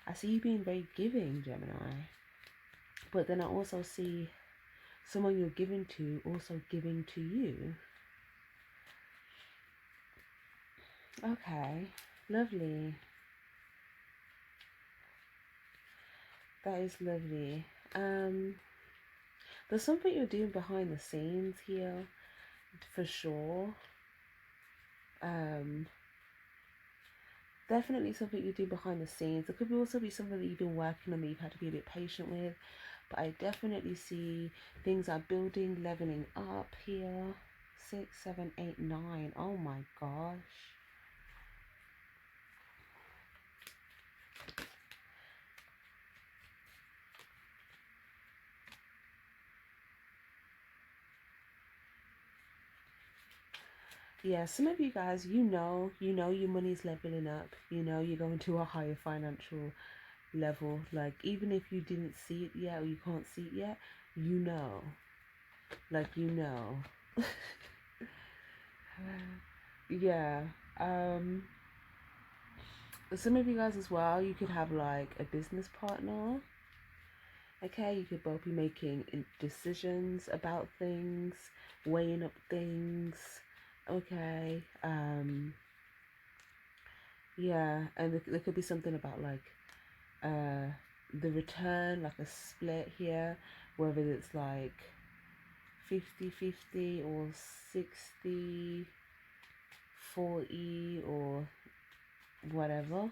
I see you being very giving, Gemini. But then I also see someone you're giving to also giving to you. Okay, lovely. That is lovely. There's something you're doing behind the scenes here, for sure. Definitely something you do behind the scenes. There could also be something that you've been working on that you've had to be a bit patient with. But I definitely see things are building, leveling up here. 6, 7, 8, 9. Oh my gosh. Yeah, some of you guys, you know your money's leveling up. You know you're going to a higher financial level. Like, even if you didn't see it yet, or you can't see it yet, you know. Like, you know. Yeah. Some of you guys as well, you could have like a business partner. Okay, you could both be making decisions about things, weighing up things. Okay. Yeah, and there could be something about like the return, like a split here, whether it's like 50-50 or 60-40 or whatever.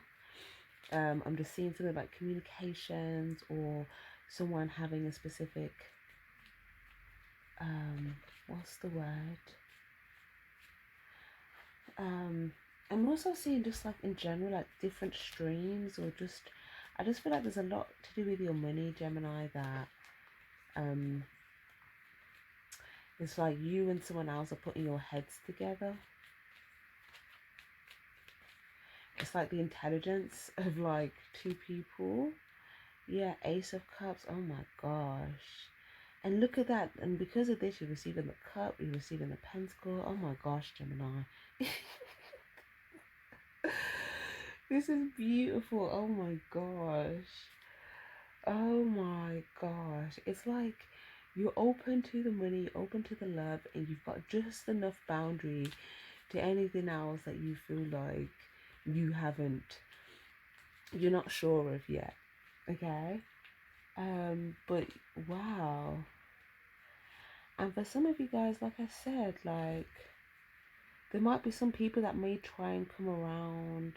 I'm just seeing something about communications, or someone having a specific what's the word? I'm also seeing just like in general, like different streams, or just, I just feel like there's a lot to do with your money, Gemini, that it's like you and someone else are putting your heads together. It's like the intelligence of like two people. Yeah, Ace of Cups. Oh my gosh. And look at that. And because of this, you're receiving the cup, you're receiving the pentacle. Oh my gosh, Gemini. This is beautiful. Oh my gosh. Oh my gosh. It's like you're open to the money, open to the love, and you've got just enough boundary to anything else that you feel like you haven't you're not sure of yet. Okay. But wow. And for some of you guys, like I said, like there might be some people that may try and come around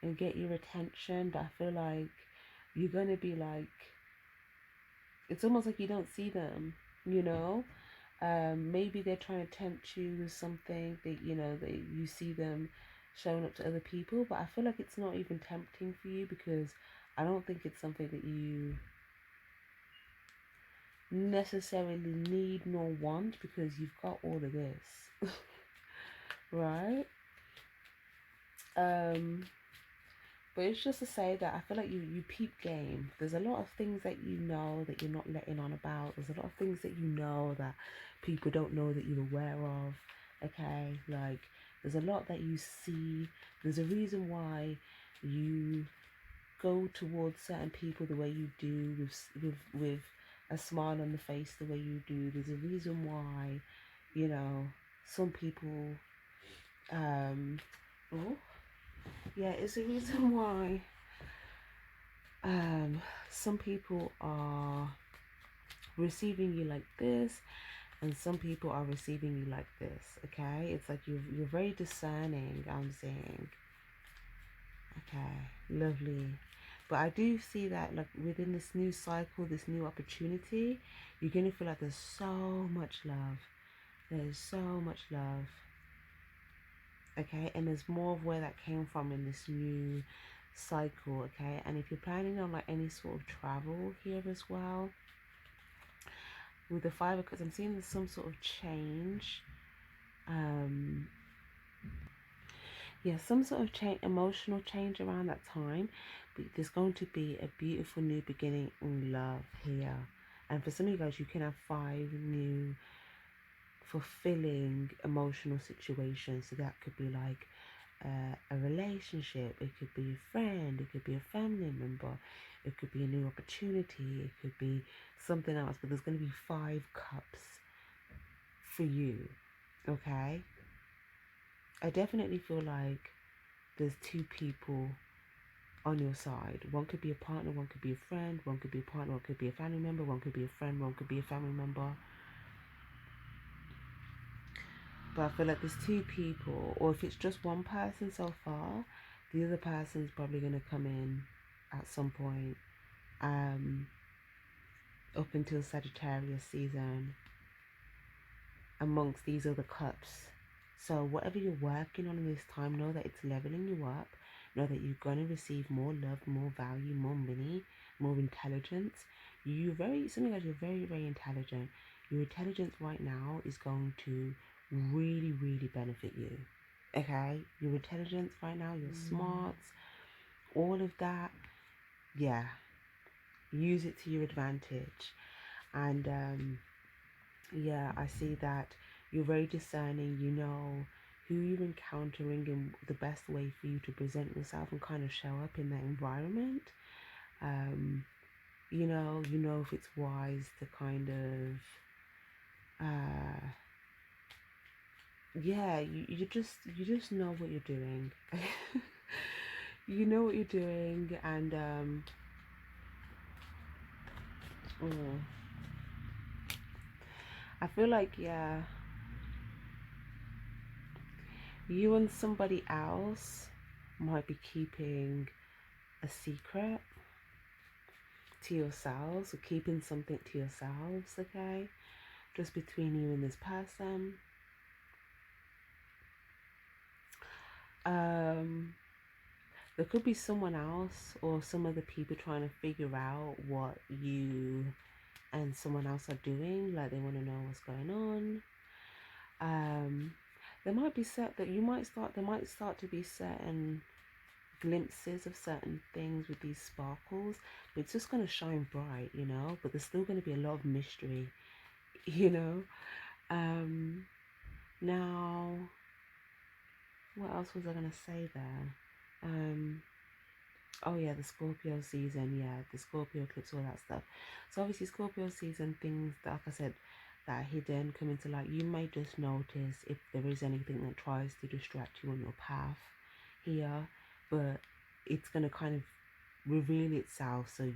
and get your attention, but I feel like you're gonna be like, it's almost like you don't see them, you know. Maybe they're trying to tempt you with something that that you see them showing up to other people, but I feel like it's not even tempting for you, because I don't think it's something that you necessarily need nor want, because you've got all of this. Right. um but it's just to say that I feel like you peep game. There's a lot of things that you know that you're not letting on about. There's a lot of things that you know that people don't know that you're aware of. Okay, like there's a lot that you see. There's a reason why you go towards certain people the way you do, with a smile on the face the way you do. There's a reason why, some people oh yeah, it's a reason why some people are receiving you like this, and some people are receiving you like this. Okay, it's like you're very discerning, I'm saying. Okay, lovely. But I do see that, like, within this new cycle, this new opportunity, you're going to feel like there's so much love. There's so much love. Okay, and there's more of where that came from in this new cycle. Okay, and if you're planning on like any sort of travel here as well, with the five, because I'm seeing there's some sort of change. Yeah, some sort of change, emotional change around that time. But there's going to be a beautiful new beginning in love here. And for some of you guys, you can have 5 new fulfilling emotional situations. So that could be like a relationship, it could be a friend, it could be a family member, it could be a new opportunity, it could be something else. But there's going to be 5 cups for you. Okay, I definitely feel like there's 2 people on your side. One could be a partner, one could be a friend, one could be a partner, one could be a family member, one could be a friend, one could be a family member. But I feel like there's 2 people, or if it's just one person so far, the other person's probably going to come in at some point, up until Sagittarius season, amongst these other cups. So whatever you're working on in this time, know that it's leveling you up. Know that you're going to receive more love, more value, more money, more intelligence. Some of you guys, you're very, very intelligent. Your intelligence right now is going to really, really benefit you. Okay? Your intelligence right now, your smarts, all of that, yeah. Use it to your advantage. And yeah, I see that you're very discerning. You know who you're encountering and the best way for you to present yourself and kind of show up in that environment. You know if it's wise to kind of yeah, you just know what you're doing. You know what you're doing. And I feel like, yeah, you and somebody else might be keeping a secret to yourselves, or keeping something to yourselves. Okay, just between you and this person. There could be someone else or some other people trying to figure out what you and someone else are doing. Like, they want to know what's going on. There might be there might start to be certain glimpses of certain things with these sparkles, but it's just going to shine bright, but there's still going to be a lot of mystery. you know Now, what else was I going to say there? Oh yeah, the Scorpio season. Yeah, the Scorpio eclipse, all that stuff. So obviously Scorpio season, things that, like I said, that are hidden come into light. You may just notice if there is anything that tries to distract you on your path here, but it's going to kind of reveal itself, so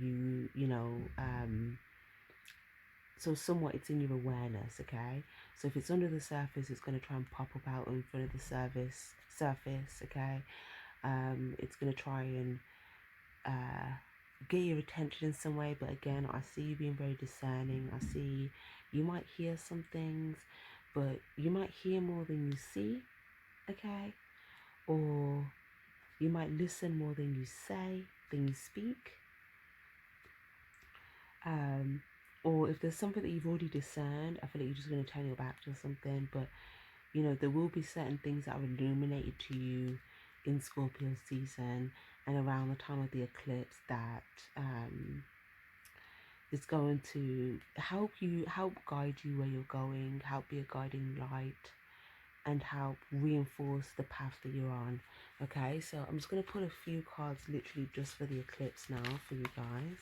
so somewhat it's in your awareness, okay? So if it's under the surface, it's going to try and pop up out in front of the surface, okay? It's going to try and uh, get your attention in some way, but again, I see you being very discerning. I see you might hear some things, but you might hear more than you see, okay? Or you might listen more than you say, than you speak. Um, or if there's something that you've already discerned, I feel like you're just going to turn your back to something. But there will be certain things that are illuminated to you in Scorpio season and around the time of the eclipse that is going to help guide you where you're going, help be a guiding light, and help reinforce the path that you're on. Okay, so I'm just going to pull a few cards literally just for the eclipse now for you guys.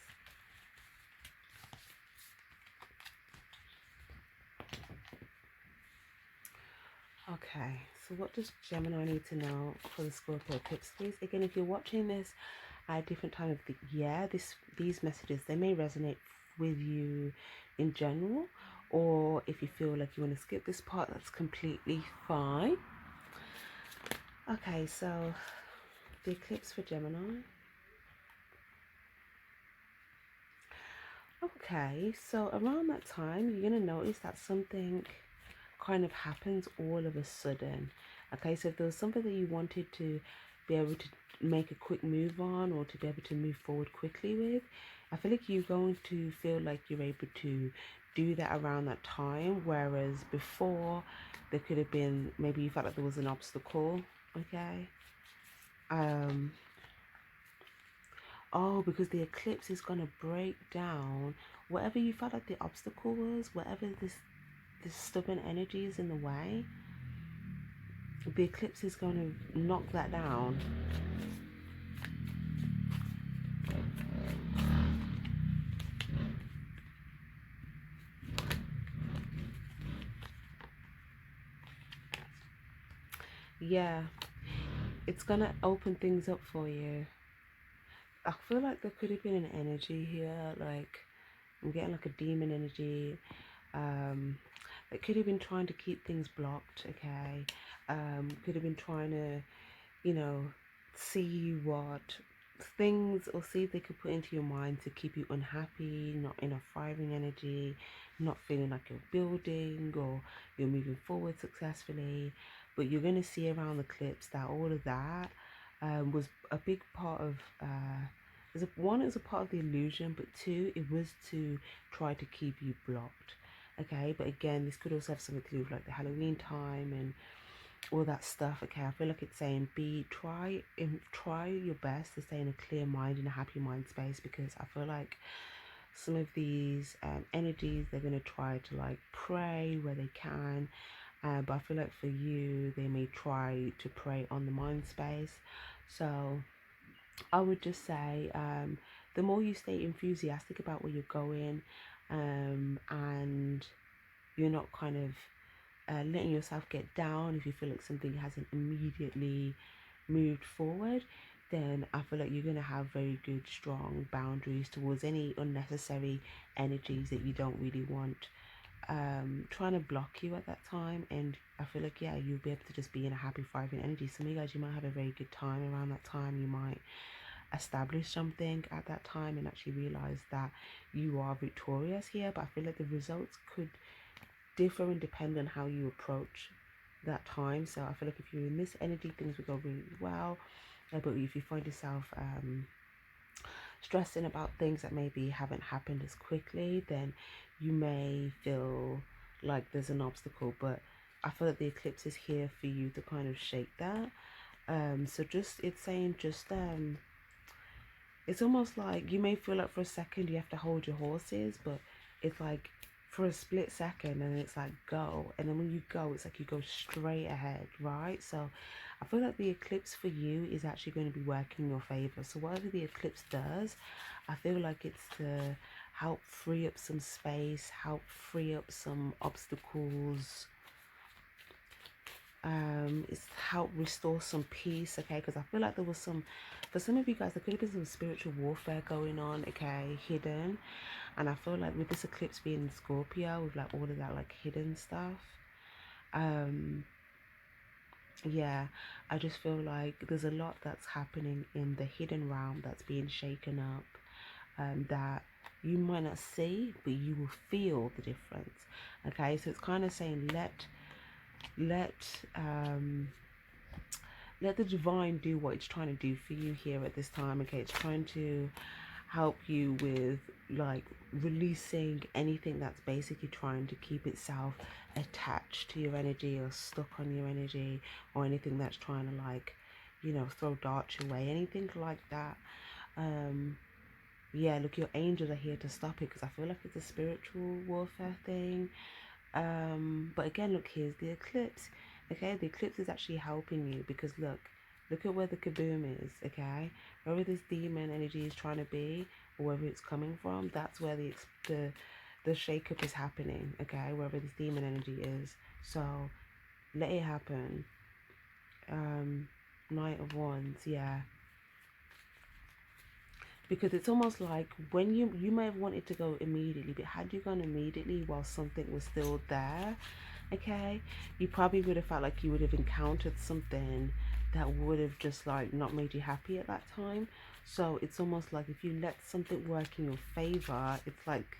Okay, so what does Gemini need to know for the Scorpio eclipse, please? Again, if you're watching this at a different time of the year, these messages, they may resonate with you in general, or if you feel like you want to skip this part, that's completely fine. Okay, so the eclipse for Gemini. Okay, so around that time, you're going to notice that something kind of happens all of a sudden. Okay, so if there was something that you wanted to be able to make a quick move on, or to be able to move forward quickly with, I feel like you're going to feel like you're able to do that around that time, whereas before there could have been, maybe you felt like there was an obstacle. Okay, oh, because the eclipse is going to break down whatever you felt like the obstacle was, whatever this stubborn energy is in the way. The eclipse is going to knock that down. Yeah, it's going to open things up for you. I feel like there could have been an energy here, like I'm getting like a demon energy. It could have been trying to keep things blocked, okay? Could have been trying to, see what things, or see if they could put into your mind to keep you unhappy, not in a thriving energy, not feeling like you're building or you're moving forward successfully. But you're going to see around the clips that all of that was a big part of one, it was a part of the illusion, but two, it was to try to keep you blocked. Okay, but again, this could also have something to do with like the Halloween time and all that stuff. Okay, I feel like it's saying try your best to stay in a clear mind, in a happy mind space, because I feel like some of these energies, they're going to try to like pray where they can, but I feel like for you, they may try to prey on the mind space. So I would just say the more you stay enthusiastic about where you're going, and you're not kind of letting yourself get down if you feel like something hasn't immediately moved forward, then I feel like you're going to have very good, strong boundaries towards any unnecessary energies that you don't really want trying to block you at that time. And I feel like, yeah, you'll be able to just be in a happy, thriving energy. Some of you guys, you might have a very good time around that time. You might establish something at that time and actually realize that you are victorious here. But I feel like the results could differ and depend on how you approach that time. So I feel like if you're in this energy, things will go really well. But if you find yourself stressing about things that maybe haven't happened as quickly, then you may feel like there's an obstacle. But I feel like the eclipse is here for you to kind of shake that. So just, it's saying just it's almost like you may feel like for a second you have to hold your horses, but it's like for a split second and it's like go, and then when you go, it's like you go straight ahead, right? So I feel like the eclipse for you is actually going to be working in your favor. So whatever the eclipse does, I feel like it's to help free up some space, help free up some obstacles, It's help restore some peace, okay? Because I feel like there was some, for some of you guys, there could have been some spiritual warfare going on, okay, hidden. And I feel like with this eclipse being in Scorpio, with like all of that like hidden stuff, um, yeah, I just feel like there's a lot that's happening in the hidden realm that's being shaken up, that you might not see, but you will feel the difference. Okay, so it's kind of saying let um let the divine do what it's trying to do for you here at this time. Okay, it's trying to help you with like releasing anything that's basically trying to keep itself attached to your energy or stuck on your energy, or anything that's trying to like, you know, throw darts your way, anything like that. Yeah, look, your angels are here to stop it, because I feel like it's a spiritual warfare thing. But again, look, here's the eclipse. Okay, the eclipse is actually helping you, because look at where the kaboom is. Okay, wherever this demon energy is trying to be, or wherever it's coming from, that's where the shakeup is happening. Okay, wherever this demon energy is, so let it happen. Knight of Wands, yeah, because it's almost like when you may have wanted to go immediately, but had you gone immediately while something was still there, okay, you probably would have felt like you would have encountered something that would have just like not made you happy at that time. So it's almost like if you let something work in your favor, it's like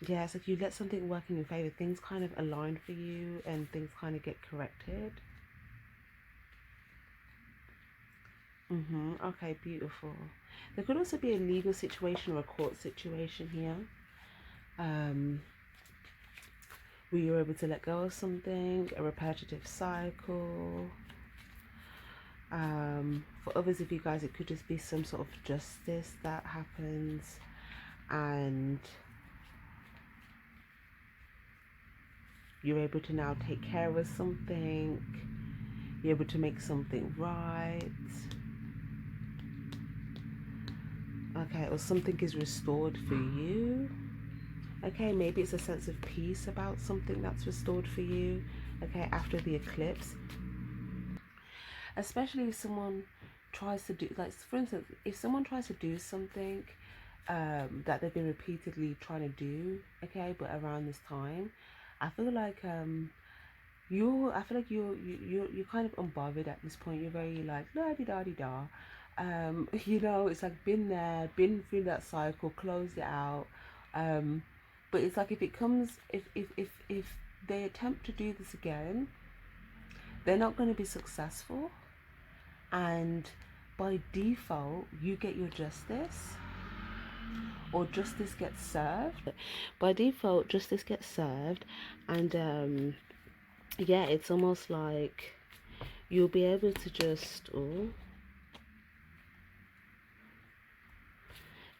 yeah, it's like you let something work in your favor, things kind of align for you and things kind of get corrected. Okay, beautiful. There could also be a legal situation or a court situation here. Where you're able to let go of something, a repetitive cycle. For others of you guys, it could just be some sort of justice that happens, and you're able to now take care of something. You're able to make something right. Okay, or something is restored for you. Okay, maybe it's a sense of peace about something that's restored for you, okay, after the eclipse. Especially if someone tries to do, like, for instance, if someone tries to do something that they've been repeatedly trying to do, okay, but around this time, I feel like you're kind of unbothered at this point. You're very like la di da di da. You know, it's like been there, been through that cycle, closed it out. But it's like if it comes, if they attempt to do this again, they're not going to be successful, and by default, you get your justice, or justice gets served. By default, justice gets served, and yeah, it's almost like you'll be able to just, oh,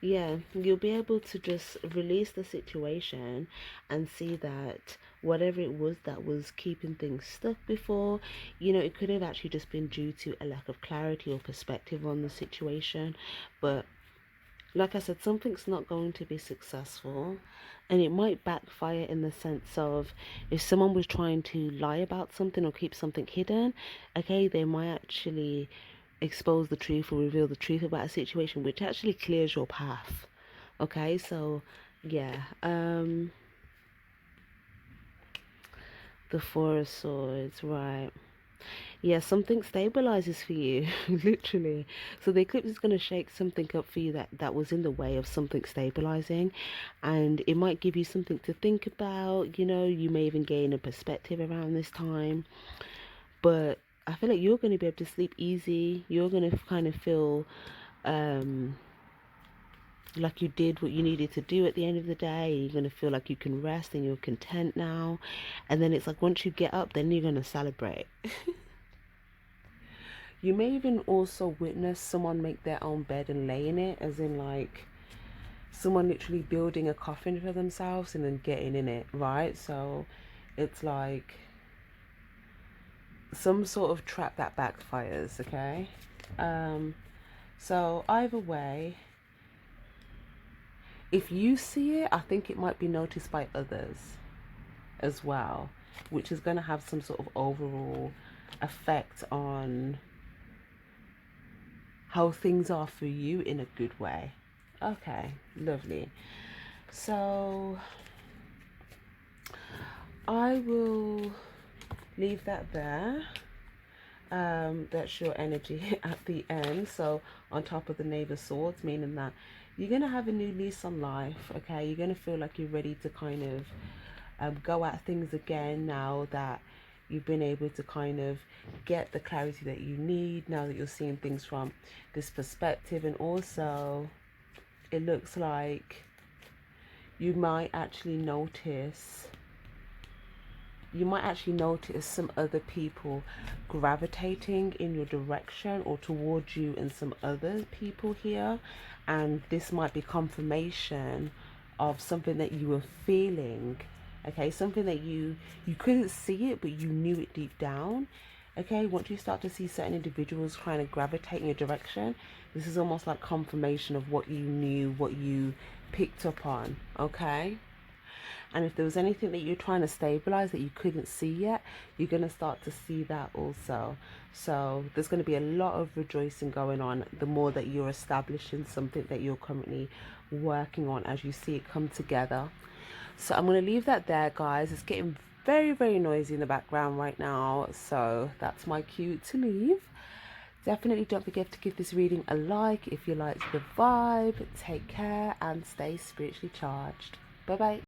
yeah, you'll be able to just release the situation and see that whatever it was that was keeping things stuck before, you know, it could have actually just been due to a lack of clarity or perspective on the situation. But like I said, something's not going to be successful, and it might backfire in the sense of if someone was trying to lie about something or keep something hidden, okay, they might actually expose the truth or reveal the truth about a situation, which actually clears your path. Okay, so yeah, the Four of Swords, right? Yeah, something stabilizes for you, literally. So the eclipse is going to shake something up for you that was in the way of something stabilizing, and it might give you something to think about. You know, you may even gain a perspective around this time, but I feel like you're going to be able to sleep easy. You're going to kind of feel um like you did what you needed to do at the end of the day. You're going to feel like you can rest and you're content now, and then it's like once you get up, then you're going to celebrate. You may even also witness someone make their own bed and lay in it, as in like someone literally building a coffin for themselves and then getting in it, right? So it's like some sort of trap that backfires, okay? So either way, if you see it, I think it might be noticed by others. as well, which is going to have some sort of overall effect on how things are for you in a good way. Okay, lovely. So I will leave that there. That's your energy at the end. So on top of the Knave of Swords, meaning that you're going to have a new lease on life. Okay, you're going to feel like you're ready to kind of go at things again now that you've been able to kind of get the clarity that you need, now that you're seeing things from this perspective. And also it looks like you might actually notice some other people gravitating in your direction or towards you and some other people here, and this might be confirmation of something that you were feeling. Okay, something that you couldn't see it but you knew it deep down. Okay, once you start to see certain individuals trying to gravitate in your direction, this is almost like confirmation of what you knew, what you picked up on. Okay, and if there was anything that you're trying to stabilize that you couldn't see yet, you're going to start to see that also. So there's going to be a lot of rejoicing going on the more that you're establishing something that you're currently working on, as you see it come together. So I'm going to leave that there, guys. It's getting very, very noisy in the background right now, so that's my cue to leave. Definitely don't forget to give this reading a like if you liked the vibe. Take care and stay spiritually charged. Bye bye.